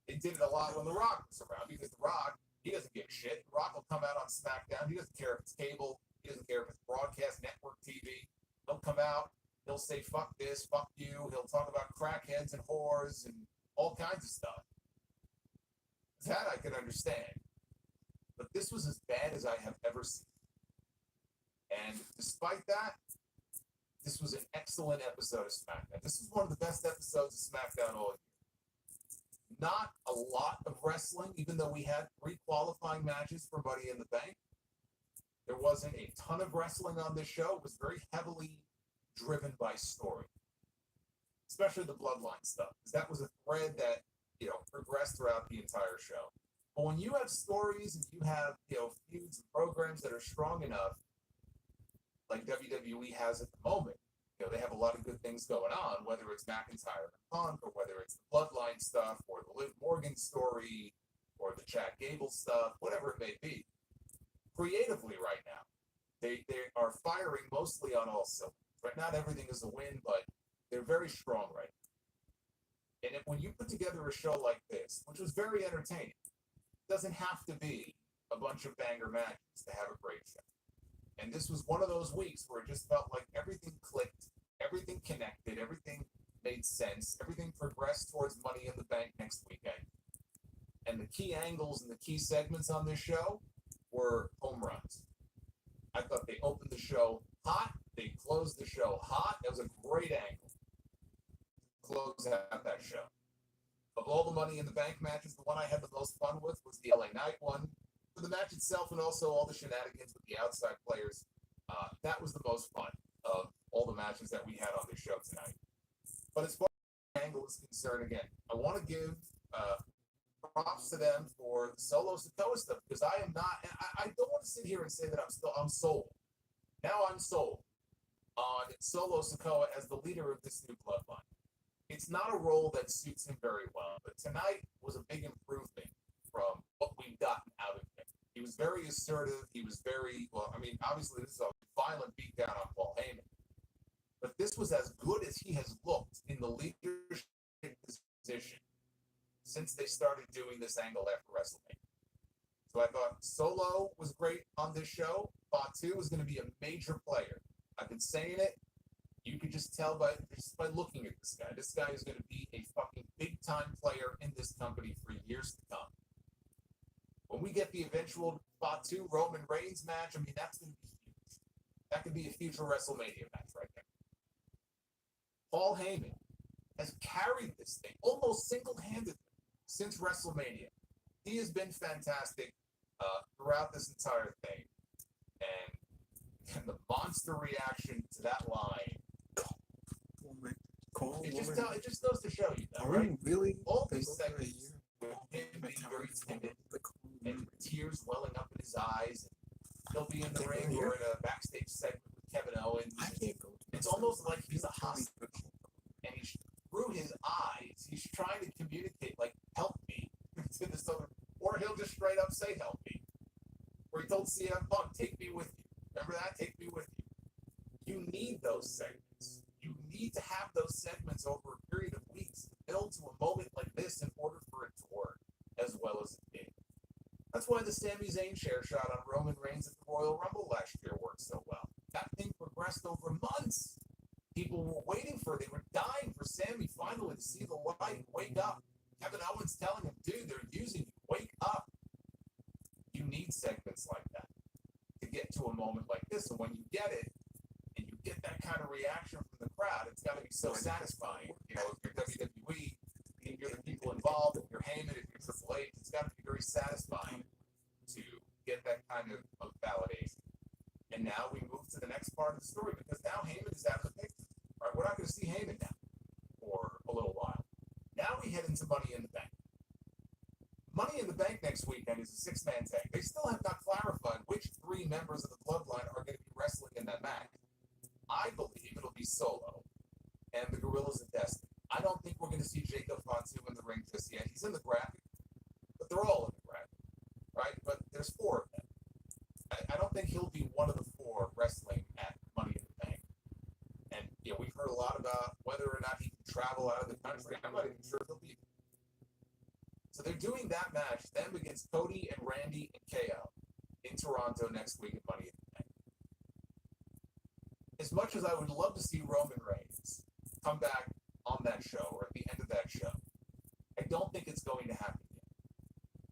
They did it a lot when The Rock was around, because The Rock, he doesn't give a shit. The Rock will come out on Smackdown. He doesn't care if it's cable. He doesn't care if it's broadcast network TV. He'll come out. He'll say, fuck this, fuck you. He'll talk about crackheads and whores and all kinds of stuff. That I can understand. But this was as bad as I have ever seen. And despite that, this was an excellent episode of SmackDown. This is one of the best episodes of SmackDown all year. Not a lot of wrestling, even though we had 3 qualifying matches for Money in the Bank. There wasn't a ton of wrestling on this show. It was very heavily driven by story, especially the Bloodline stuff, because that was a thread that, progressed throughout the entire show. But when you have stories and you have, feuds and programs that are strong enough, like WWE has at the moment, they have a lot of good things going on, whether it's McIntyre and Punk, or whether it's the Bloodline stuff, or the Liv Morgan story, or the Chad Gable stuff, whatever it may be. Creatively right now, they are firing mostly on all cylinders. Right, not everything is a win, but they're very strong right now. And when you put together a show like this, which was very entertaining, it doesn't have to be a bunch of banger matches to have a great show. And this was one of those weeks where it just felt like everything clicked, everything connected, everything made sense, everything progressed towards Money in the Bank next weekend. And the key angles and the key segments on this show were home runs. I thought they opened the show hot. They closed the show hot. That was a great angle to close out that show. Of all the Money in the Bank matches, the one I had the most fun with was the LA Knight one. For the match itself, and also all the shenanigans with the outside players, that was the most fun of all the matches that we had on this show tonight. But as far as the angle is concerned, again, I want to give props to them for the Solo Sikoa stuff, because I am not, and I don't want to sit here and say that I'm sold. Now I'm sold on Solo Sikoa as the leader of this new bloodline. It's not a role that suits him very well, but tonight was a big improvement from what we've gotten out of him. He was very assertive. He was very, obviously this is a violent beatdown on Paul Heyman. But this was as good as he has looked in the leadership position since they started doing this angle after WrestleMania. So I thought Solo was great on this show. Fatu was going to be a major player. I've been saying it. You can just tell by looking at this guy. This guy is going to be a fucking big-time player in this company for years to come. When we get the eventual Fatu Roman Reigns match, that's going to be huge. That could be a future WrestleMania match right there. Paul Heyman has carried this thing almost single-handedly since WrestleMania. He has been fantastic throughout this entire thing. And the monster reaction to that line, it just goes to show you that, right? Really? All these segments with him being very timid and tears welling up in his eyes. And he'll be in the ring or in a backstage segment with Kevin Owens. It's almost like he's a hostage. And through his eyes, he's trying to communicate, like, help me to this other, or he'll just straight up say, help me. Or he told CM Punk, take me with you. Remember that? Take me with you. You need those segments. You need to have those segments over a period of weeks to build to a moment like this in order for it to work as well as it did. That's why the Sami Zayn chair shot on Roman Reigns at the Royal Rumble last year worked so well. That thing progressed over months. People were waiting for it. They were dying for Sami finally to see the light, wake up. Kevin Owens telling him, dude, they're using you. Wake up. You need segments like that to get to a moment like this. And when you get it, and you get that kind of reaction from the crowd, it's got to be so satisfying. If you're WWE, if you're the people involved, if you're Heyman, if you're Triple H, it's got to be very satisfying to get that kind of validation. And now we move to the next part of the story, because now Heyman is out of the picture. Right? We're not going to see Heyman now for a little while. Now we head into Money in the Bank. Money in the Bank next weekend is a 6-man tag. They still have not clarified which 3 members of the Bloodline are going to be wrestling in that match. I believe it'll be Solo and the Gorillas of Destiny. I don't think we're going to see Jacob Fatu in the ring just yet. He's in the graphic travel out of the country. I'm not even sure if he'll be there. So they're doing that match, them against Cody and Randy and KO in Toronto next week at Money in the Bank. As much as I would love to see Roman Reigns come back on that show or at the end of that show, I don't think it's going to happen yet.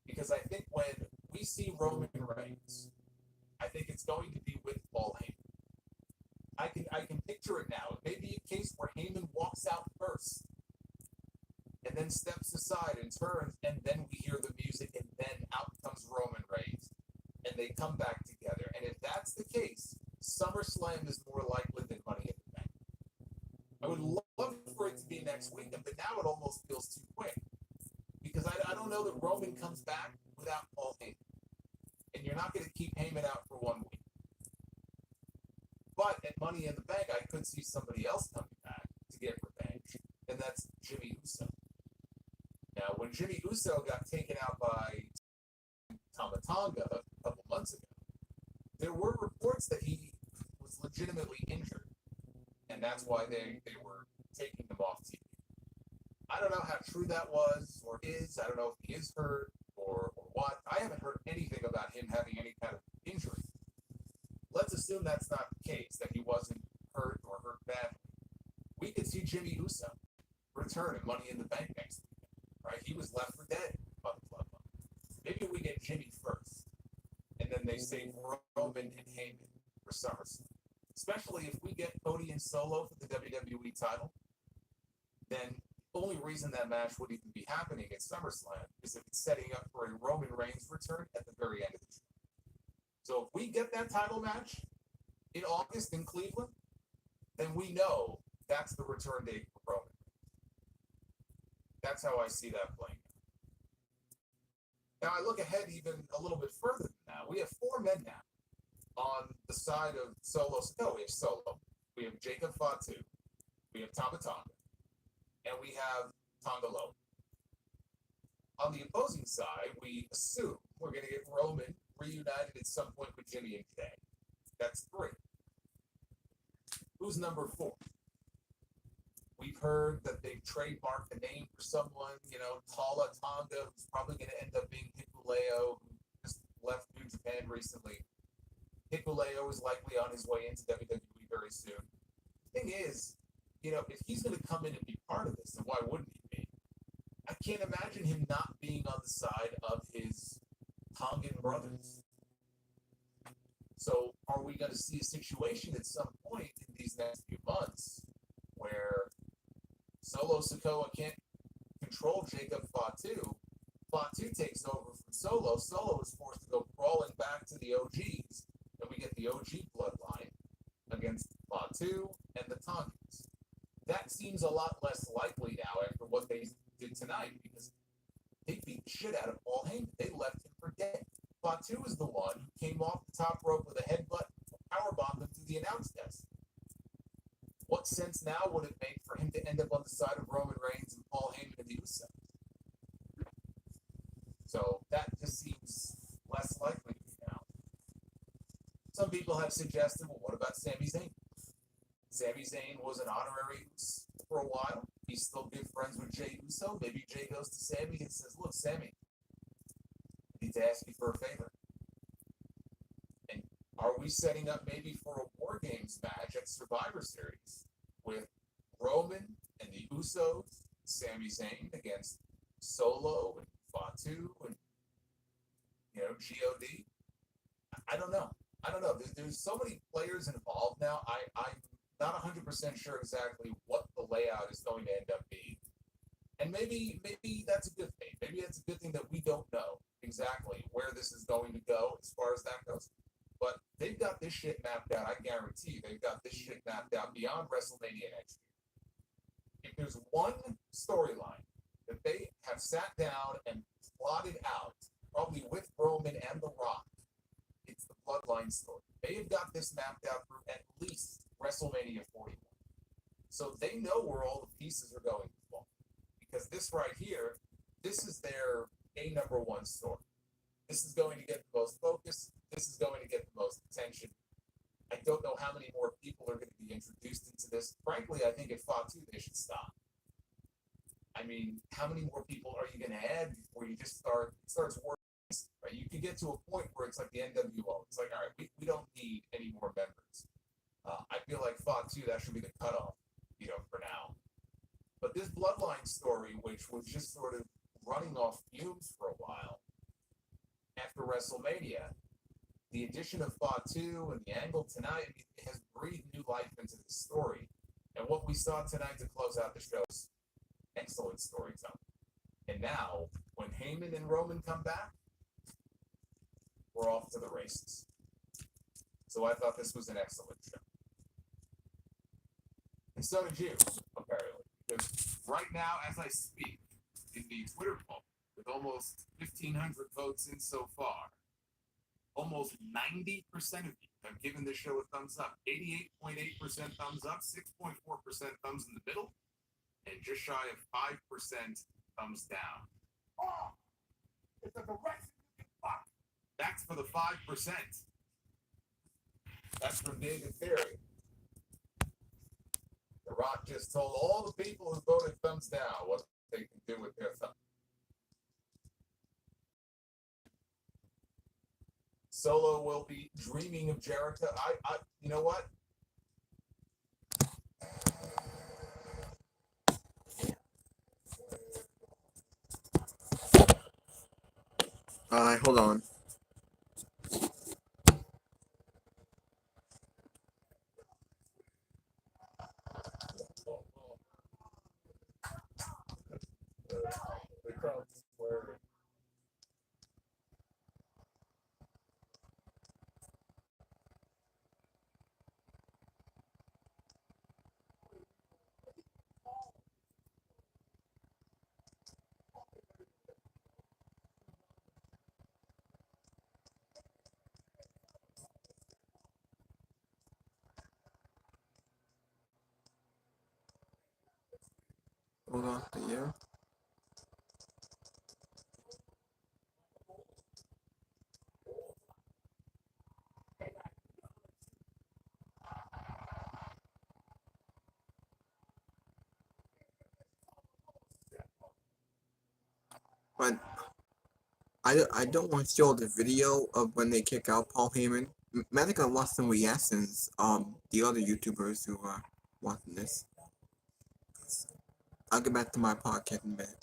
Because I think when we see Roman Reigns, I think it's going to be with Paul Heyman. I can picture it now. It may be a case where Heyman walks out first and then steps aside and turns, and then we hear the music, and then out comes Roman Reigns, and they come back together. And if that's the case, SummerSlam is more likely than Money in the Bank. I would love for it to be next weekend, but now it almost feels too quick. Because I don't know that Roman comes back without Paul Heyman. And you're not going to keep Heyman out for 1 week. But at Money in the Bank, I could see somebody else coming back to get revenge, and that's Jimmy Uso. Now, when Jimmy Uso got taken out by Tama Tonga a couple months ago, there were reports that he was legitimately injured, and that's why they were taking him off TV. I don't know how true that was or is. I don't know if he is hurt or what. I haven't heard anything about him having any kind of injury. Let's assume that's not the case, that he wasn't hurt or hurt badly. We could see Jimmy Uso return at Money in the Bank next week, right? He was left for dead by the Bloodline. Maybe we get Jimmy first, and then they save Roman and Heyman for SummerSlam. Especially if we get Cody and Solo for the WWE title, then the only reason that match would even be happening at SummerSlam is if it's setting up for a Roman Reigns return at the very end of the show. So if we get that title match in August in Cleveland, then we know that's the return date for Roman. That's how I see that playing out. Now I look ahead even a little bit further than that. We have 4 men now on the side of Solo. No, we have Solo. We have Jacob Fatu. We have Tama Tonga. And we have Tonga Loa. On the opposing side, we assume we're going to get Roman reunited at some point with Jimmy and Jay. That's 3. Who's number 4? We've heard that they've trademarked the name for someone, Tala Tonga, who's probably going to end up being Hikuleo, who just left New Japan recently. Hikuleo is likely on his way into WWE very soon. The thing is, if he's going to come in and be part of this, then why wouldn't he be? I can't imagine him not being on the side of his Tongan brothers. So are we going to see a situation at some point in these next few months where Solo Sikoa can't control Jacob Fatu? Fatu takes over from Solo. Solo is forced to go crawling back to the OGs, and we get the OG bloodline against Fatu and the Tongans. That seems a lot less likely now after what they did tonight, because they beat the shit out of Paul Heyman. They left him for dead. Fatu is the one who came off the top rope with a headbutt and powerbombed him through the announce desk. What sense now would it make for him to end up on the side of Roman Reigns and Paul Heyman and the Usos? So that just seems less likely now. Some people have suggested, well, what about Sami Zayn? Sami Zayn was an honorary Uso for a while. He's still good friends with Jey Uso. Maybe Jey goes to Sami and says, look, Sami, I need to ask you for a favor. And are we setting up maybe for a War Games match at Survivor Series with Roman and the Usos, Sami Zayn against Solo and Fatu and, GOD? I don't know. There's so many players involved now. I'm not 100% sure exactly what the layout is going to end up being. And maybe that's a good thing. Maybe it's a good thing that we don't know exactly where this is going to go as far as that goes. But they've got this shit mapped out. I guarantee you they've got this shit mapped out beyond WrestleMania next year. If there's one storyline that they have sat down and plotted out, probably with Roman and The Rock, it's the Bloodline story. They have got this mapped out through at least WrestleMania 41. So they know where all the pieces are going to fall. Because this right here, this is their number 1 story. This is going to get the most focus. This is going to get the most attention. I don't know how many more people are going to be introduced into this. Frankly, I think at Fatu they should stop. I mean, how many more people are you going to add before you just starts working? Right? You can get to a point where it's like the NWO. It's like, all right, we don't need any more members. I feel like Thought 2, that should be the cutoff, for now. But this Bloodline story, which was just sort of running off fumes for a while after WrestleMania, the addition of Thought 2 and the angle tonight, it has breathed new life into the story. And what we saw tonight to close out the show is excellent storytelling. And now, when Heyman and Roman come back, we're off to the races. So I thought this was an excellent show. And so did you, apparently. Because right now, as I speak, in the Twitter poll, with almost 1,500 votes in so far, almost 90% of you have given the show a thumbs up. 88.8% thumbs up, 6.4% thumbs in the middle, and just shy of 5% thumbs down. Oh, it's a correction. That's for the 5%. That's from David Theory. The Rock just told all the people who voted thumbs down what they can do with their thumb. Solo will be dreaming of Jericho. You know what? Hold on. The crowd's swearing. Hold on. Yeah. But I don't want to show the video of when they kick out Paul Heyman. Matter I watch some reactions. The other YouTubers who are watching this. I'll get back to my podcast in a minute.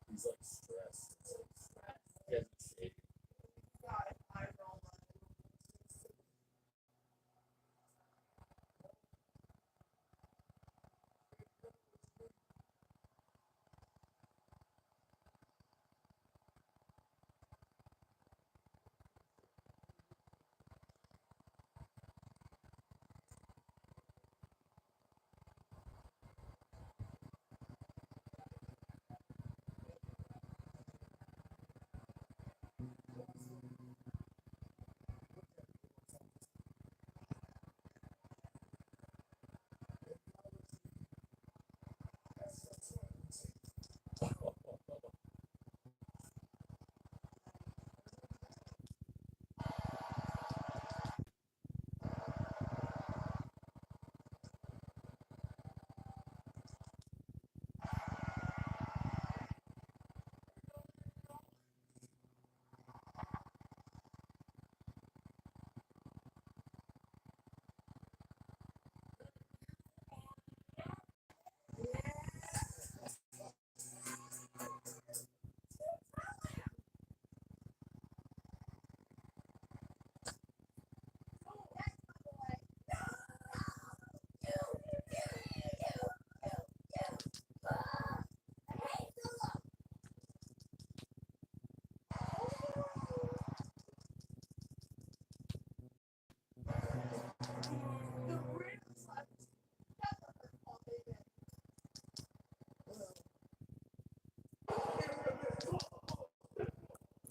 He's like stressed. He hasn't shaken.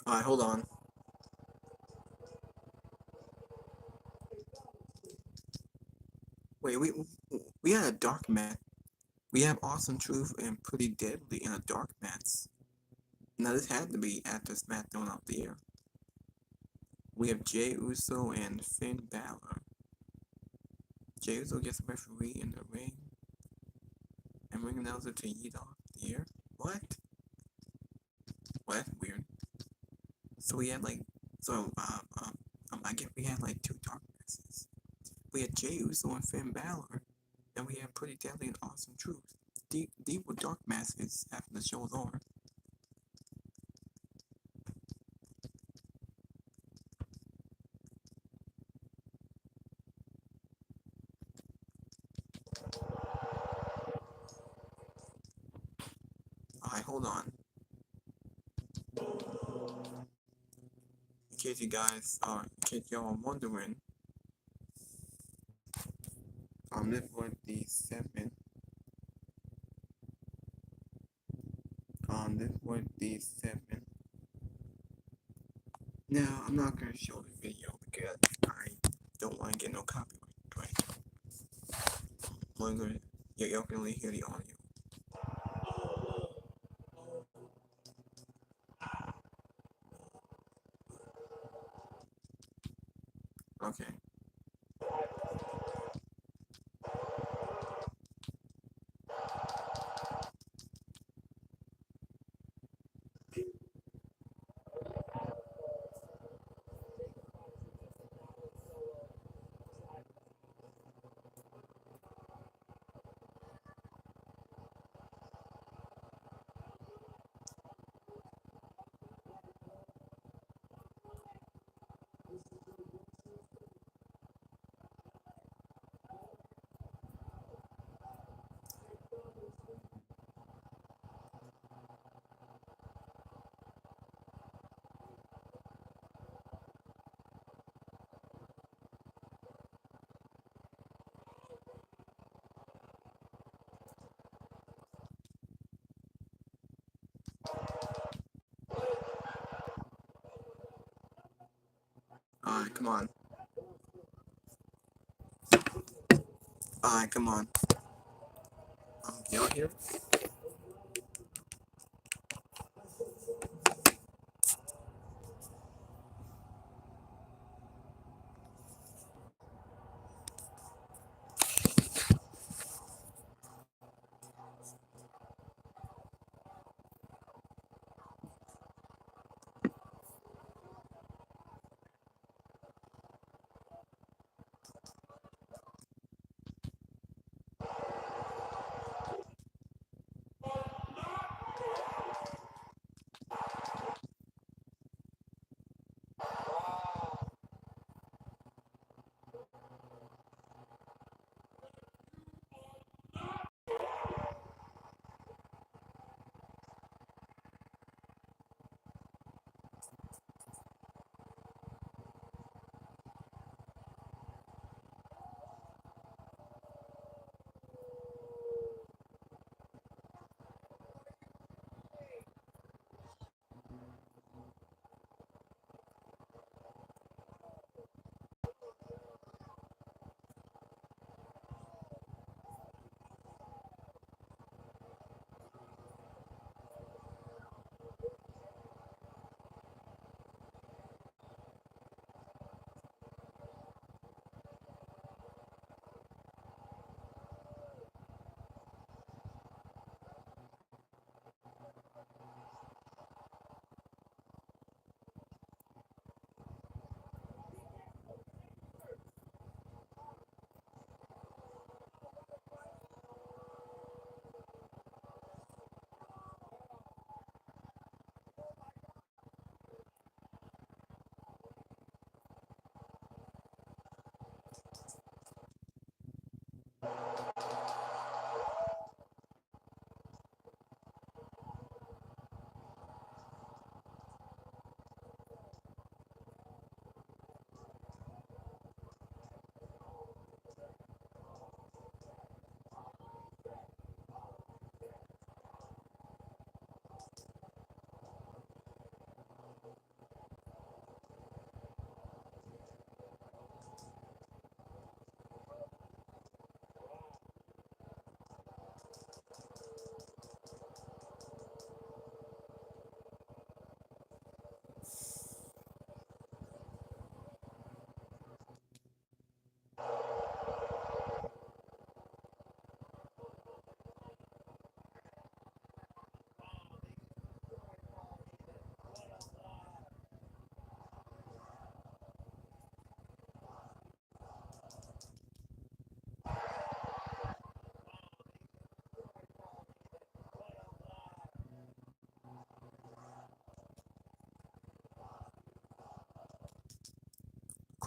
Alright, hold on. Wait, we had a dark match. We have Awesome Truth and Pretty Deadly in a dark match. Now this had to be after Smackdown of the year. We have Jey Uso and Finn Balor. Jey Uso gets a referee in the ring. And ring announcer to lead off the year. What? Well, that's weird. So we had like, I guess we had like two dark matches. We had Jey Uso and Finn Balor, and we had Pretty Deadly and Awesome Truth. These were dark matches after the show was over. Alright, hold on. In case y'all are wondering, this was the segment. This was the segment. Now, I'm not gonna show the video because I don't want to get no copyright. Right? Y'all can only hear the audio. Okay. Alright, come on. Alright, come on. Y'all hear?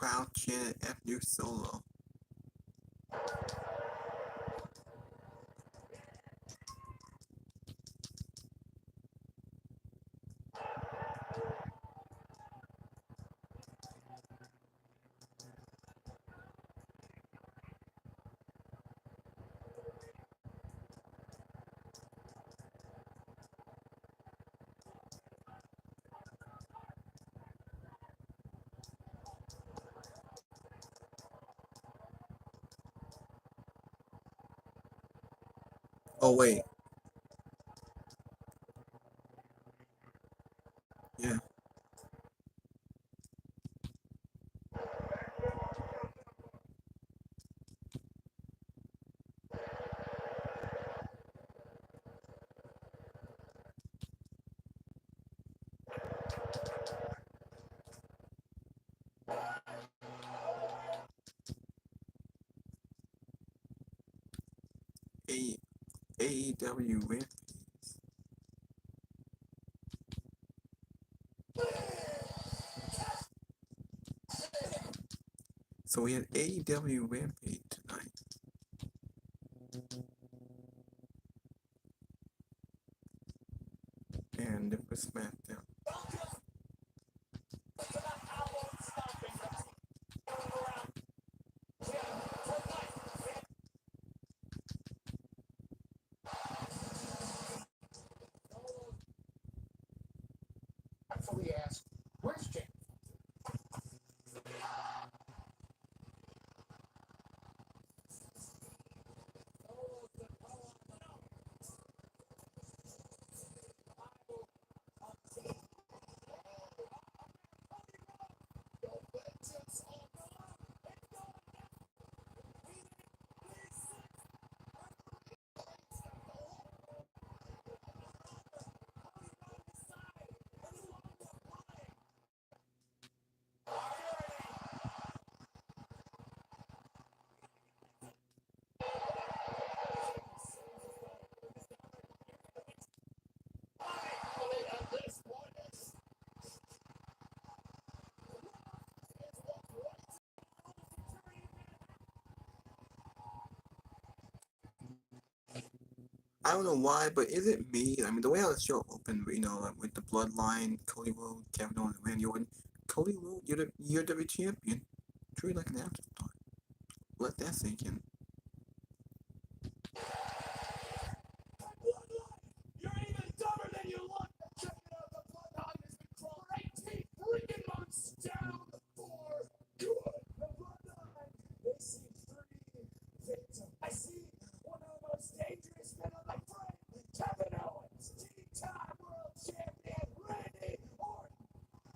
crowd chanted F New Solo. Oh wait. Yeah. A AEW win. So we had AEW Rampage tonight. And it was Smackdown. Actually asked, where's Jake? I don't know why, but is it me? I mean, the way how the show opened, you know, like with the Bloodline, Cody Rhodes, Kevin Owens, and Randy Orton. Cody Rhodes, you're the champion. Treat like an afterthought. Let that sink in. You're even dumber than you look. Check it out, the Bloodline has been crawling 18 freaking months down for good. The Bloodline, they see 3 victims. I see one of the most dangerous men on the frame, Kevin Owens, 3-time world champion, Randy Orton.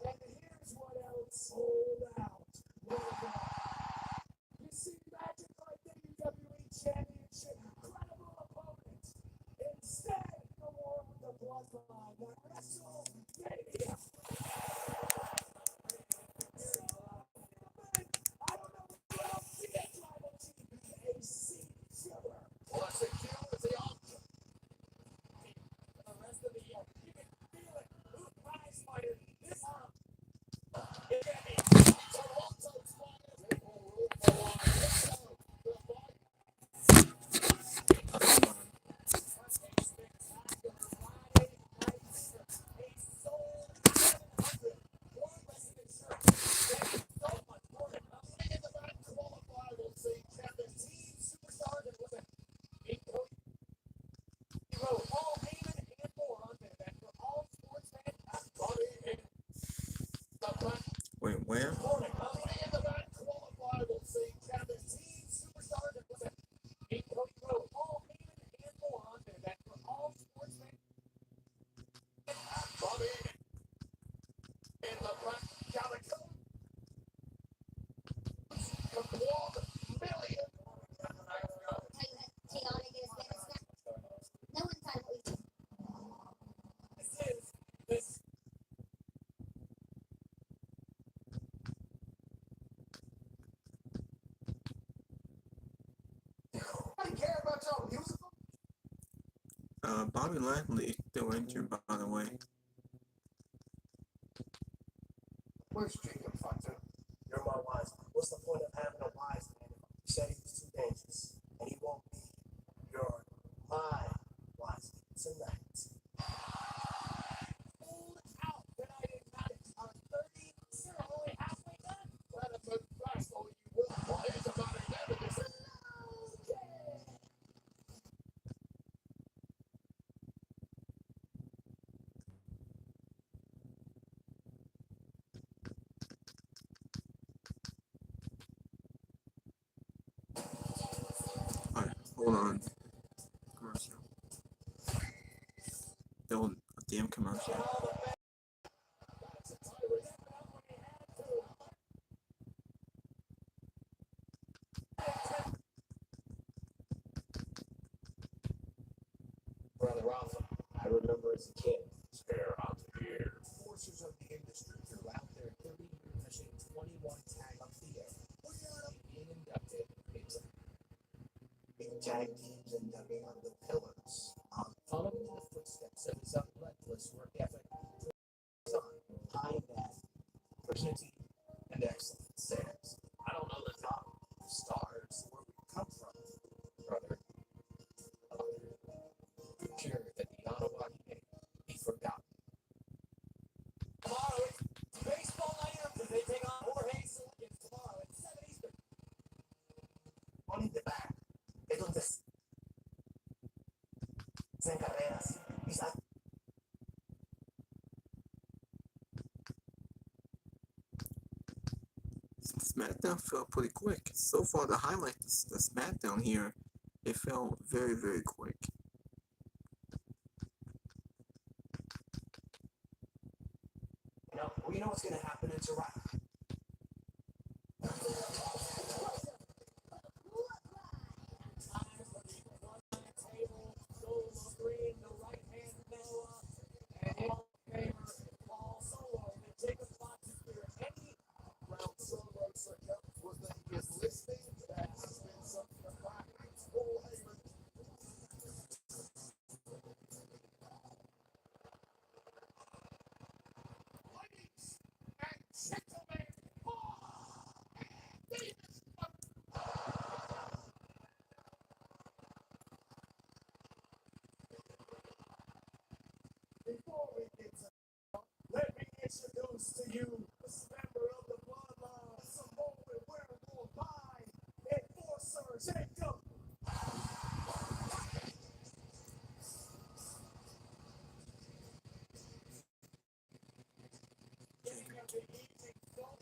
And here's what else sold out. You see magic like WWE Championship, incredible opponents. Instead, no more with the Bloodline that WrestleMania. I don't know what else to get tribal team. AC Silver. Plus, it kills the option. For the rest of the year, you can feel it. Ooh, prize fighter. This arm. It can be. So also spiders. People root for one. The body. Wait, where? Bobby Lashley is still injured, by the way. Where's Jacob Funter? You're my wise. What's the point of having a wise man if you say he's too dangerous and he won't be your my wise man tonight? Hold out that I did not on 30. Sir, I'm only halfway done. Let him move fast, or you will. Well, he's about to get it. Alright, hold on. Commercial. Don't a damn commercial. Brother Alpha, I remember as a kid. Stare out here. Forces of the industry throughout their 30 years pushing 21 tag up the air. Being inducted into big tag teams and dubbing on the pillars. Following in the footsteps of his unbloodless work ethic, high that opportunity and excellence. Says, I don't know the top stars where we come from, brother. Sure that the Ottawa game be forgotten. Tomorrow it's baseball night after they take on Jorge Silicon tomorrow at 7 Eastern. Ponte back. Entonces, se carreras. Quizás. Smackdown felt pretty quick. So far, the highlight, the Smackdown here, it felt very, very quick. We know what's going to happen in Toronto. Before we get to, let me introduce to you this member of the Bloodline, some moment werewolf by Enforcer Jacob. Getting at the easy goal.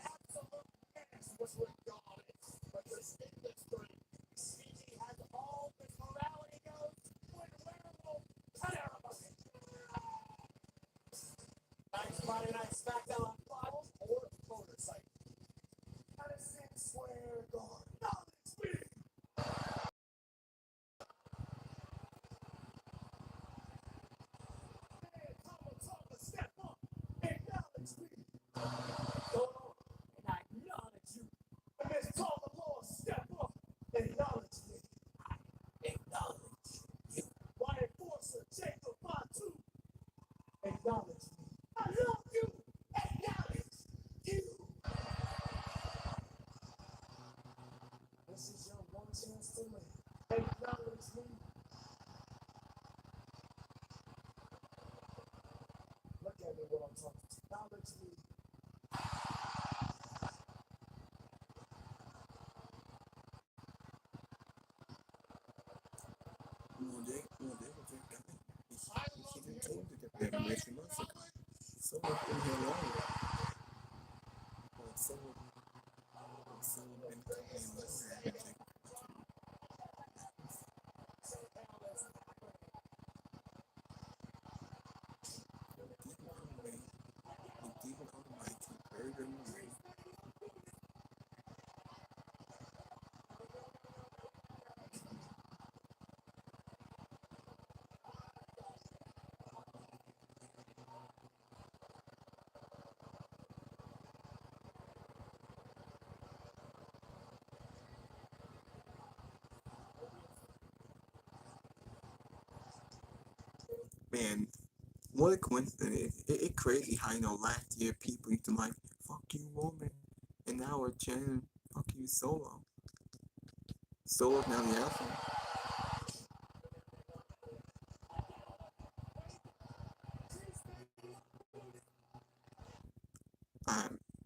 Absolute yes was regarded, but this industry, CG has all this morality goes when werewolf terrible. Nice Friday Night Smackdown on Bibles or motorcycle. Madison Square Garden. Knowledge me. Man, Tama, step up. Acknowledge me. Go on, and I acknowledge you. And Miss Tama Law, step up. Acknowledge me. I acknowledge you. My enforcer, Jacob Batu. Acknowledge me. I love you. Acknowledge you. This is your one chance to live. Acknowledge me. Look at me when I'm talking. Acknowledge me. Well, they got it. He even told you that they made you months ago. So much been here longer. So been coming longer. Even Almighty, very, very away. Man, what a coincidence. It crazy how, last year people used to like, fuck you, woman. And now we're chanting, fuck you, Solo. Solo's now the alpha.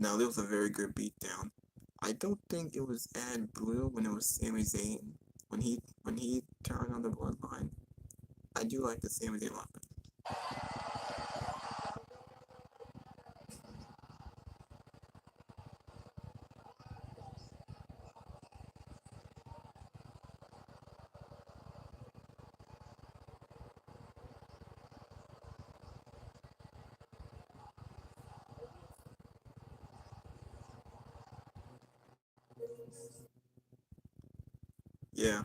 Now there was a very good beatdown. I don't think it was as brutal when it was Sami Zayn when he turned on the Bloodline. I do like the Sami Zayn weapon. Yeah.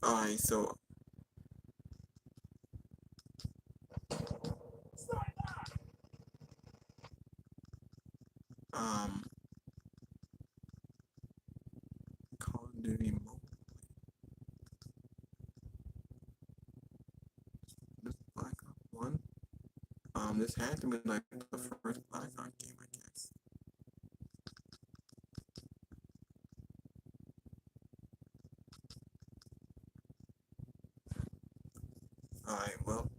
Alright, so um Call of Duty Mobile. This Black Ops 1. This had to be like the first Black Ops game, I guess. Alright, well.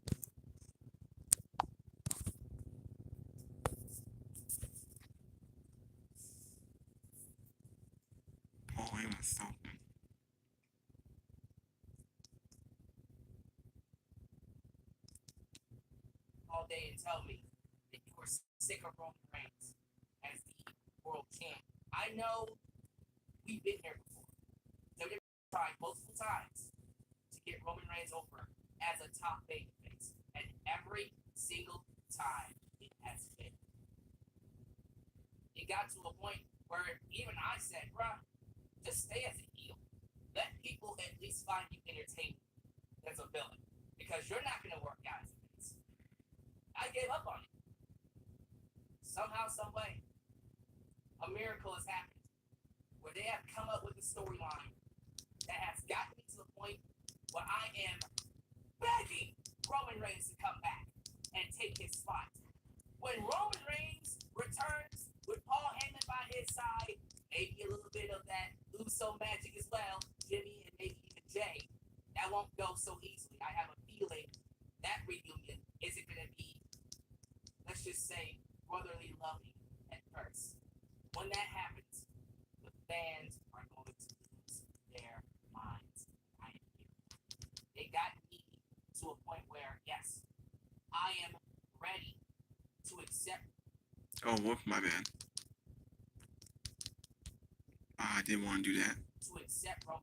Paul Heyman something. All day and tell me that you were sick of Roman Reigns as the world champ. I know we've been here before. WWE tried multiple times to get Roman Reigns over as a top babyface, and every single time it has failed. It got to a point where even I said, bruh, just stay as a heel. Let people at least find you entertaining as a villain, because you're not going to work out as a face. I gave up on it. Somehow, some way, a miracle has happened where they have come up with a storyline that has gotten me to the point where I am begging Roman Reigns to come back and take his spot. When Roman Reigns returns with Paul Heyman by his side, maybe a little bit of that Uso magic as well, Jimmy and maybe even Jay, that won't go so easily. I have a feeling that reunion isn't going to be, let's just say, brotherly loving at first. When that happens, the fans are going to lose their minds. I am here. They got me to a point where, yes, I am ready to accept. Oh, whoop, my bad. I didn't want to do that. To accept Roman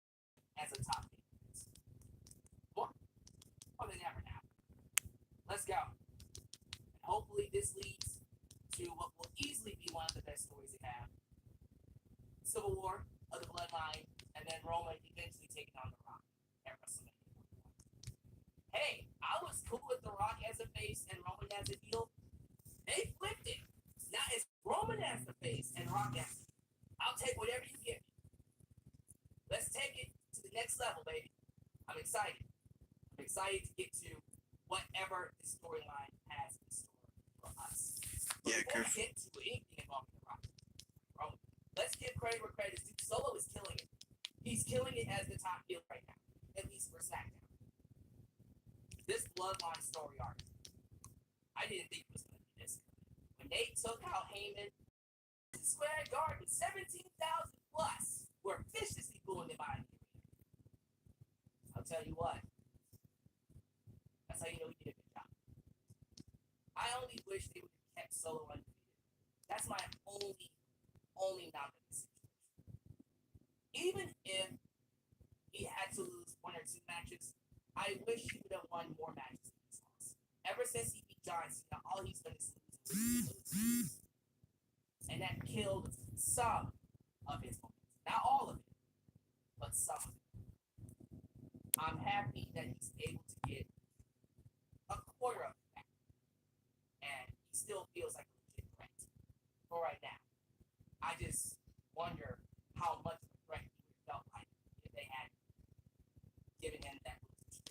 as a top defense. More than ever now. Let's go. And hopefully this leads to what will easily be one of the best stories they have. Civil War of the Bloodline, and then Roman eventually taking on The Rock at WrestleMania. Hey, I was cool with The Rock as a face and Roman as a heel. They flipped it. Now it's Roman as the face and Rock as the heel. I'll take whatever you give me. Let's take it to the next level, baby. I'm excited. I'm excited to get to whatever the storyline has in store for us. But Yeah, before we get to anything involving The Rock, Roman, let's give credit where credit is due. Solo is killing it. He's killing it as the top heel right now, at least for Smackdown. This Bloodline story arc, I didn't think it was going to be this good. When they took out Heyman, Square Garden, 17,000 plus were viciously booing him out of the arena. I'll tell you what. That's how you know he did a good job. I only wish they would have kept Solo undefeated. That's my only knock on this situation. Even if he had to lose one or two matches, I wish he would have won more matches than he's lost. Ever since he beat John Cena, all he's done is lose. And that killed some of his moments. Not all of it, but some of it. I'm happy that he's able to get a quarter of it back. And he still feels like a legit threat for right now. I just wonder how much of a threat he would have felt like if they had given him that position.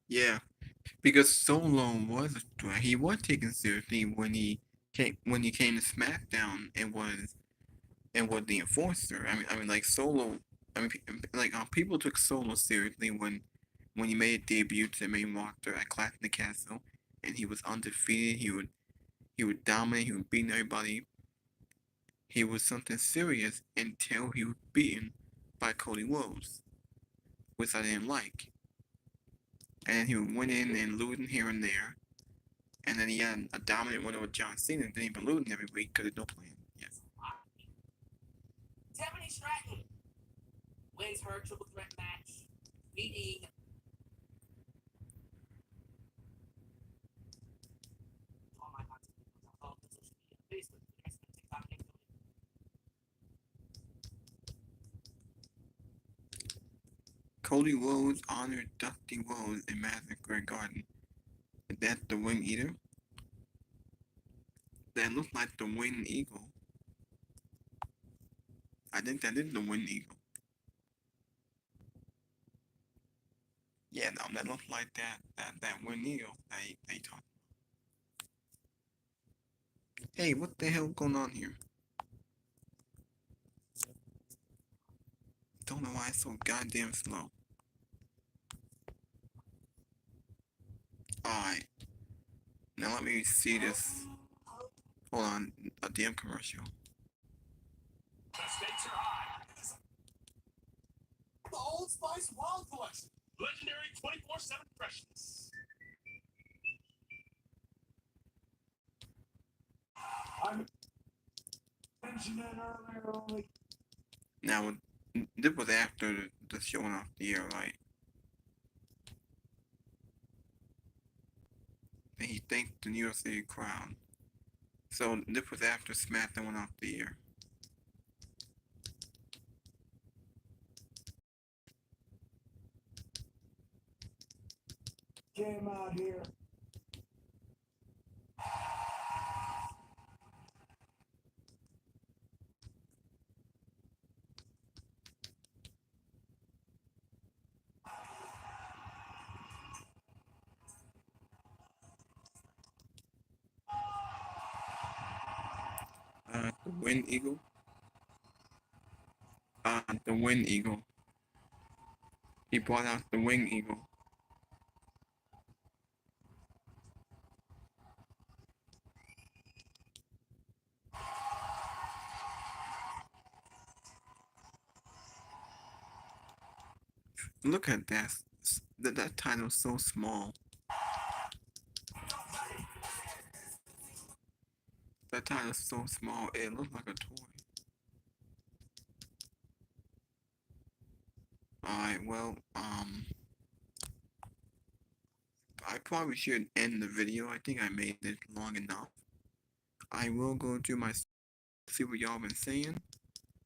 Yeah, because Solo was a threat. He was taken seriously when he when he came to SmackDown and was the enforcer. I mean, like Solo. I mean, like people took Solo seriously when he made a debut to the main roster at Clash in the Castle, and he was undefeated. He would dominate. He would beat everybody. He was something serious until he was beaten by Cody Rhodes, which I didn't like. And then he would win in and losing here and there. And then he had a dominant win over John Cena, and then he been losing every week because there's no plan. Yes. Tiffany Stratton wins her triple threat match, beating oh my god, all the social media, Facebook, Instagram, TikTok, Instagram. Cody Rhodes honored Dusty Rhodes in Madison Square Garden. Is that the Wing Eater? That looks like the Winged Eagle. I think that is the Winged Eagle. Yeah, no, that looks like that Winged Eagle that he talked about. Hey, what the hell going on here? Don't know why it's so goddamn slow. Alright. Now let me see this. Hold on, a damn commercial. The stakes are high. The Old Spice Wild Collection. Legendary 24/7 freshness. I mentioned it earlier, only. Now, this was after the showing off the air, right? And he thanked the New York City crowd. So this was after Smackdown went off the air. Came out here. The Wind Eagle. The Wind Eagle. He brought out the Wing Eagle. Look at that. That title's so small. That title's so small, it looks like a toy. Alright, well, I probably should end the video. I think I made it long enough. I will go to my, see what y'all been saying.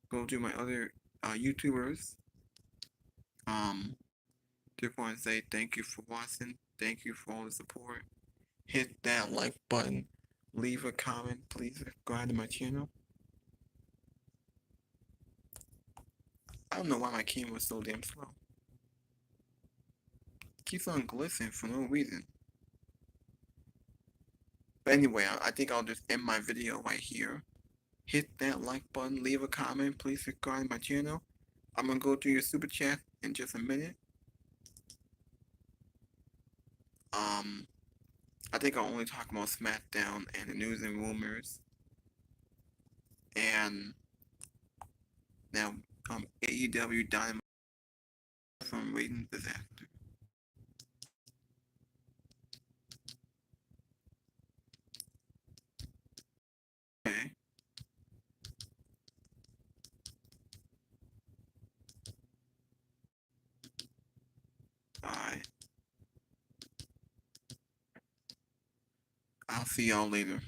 Go to my other YouTubers. Just want to say thank you for watching. Thank you for all the support. Hit that like button. Leave a comment. Please subscribe to my channel. I don't know why my camera was so damn slow. Keeps on glistening for no reason. But anyway, I think I'll just end my video right here. Hit that like button, leave a comment, please subscribe to my channel. I'm gonna go through your super chat in just a minute. I think I'll only talk about Smackdown and the news and rumors. And now AEW Dynamite from Ratings Disaster. Okay. Alright. I'll see y'all later.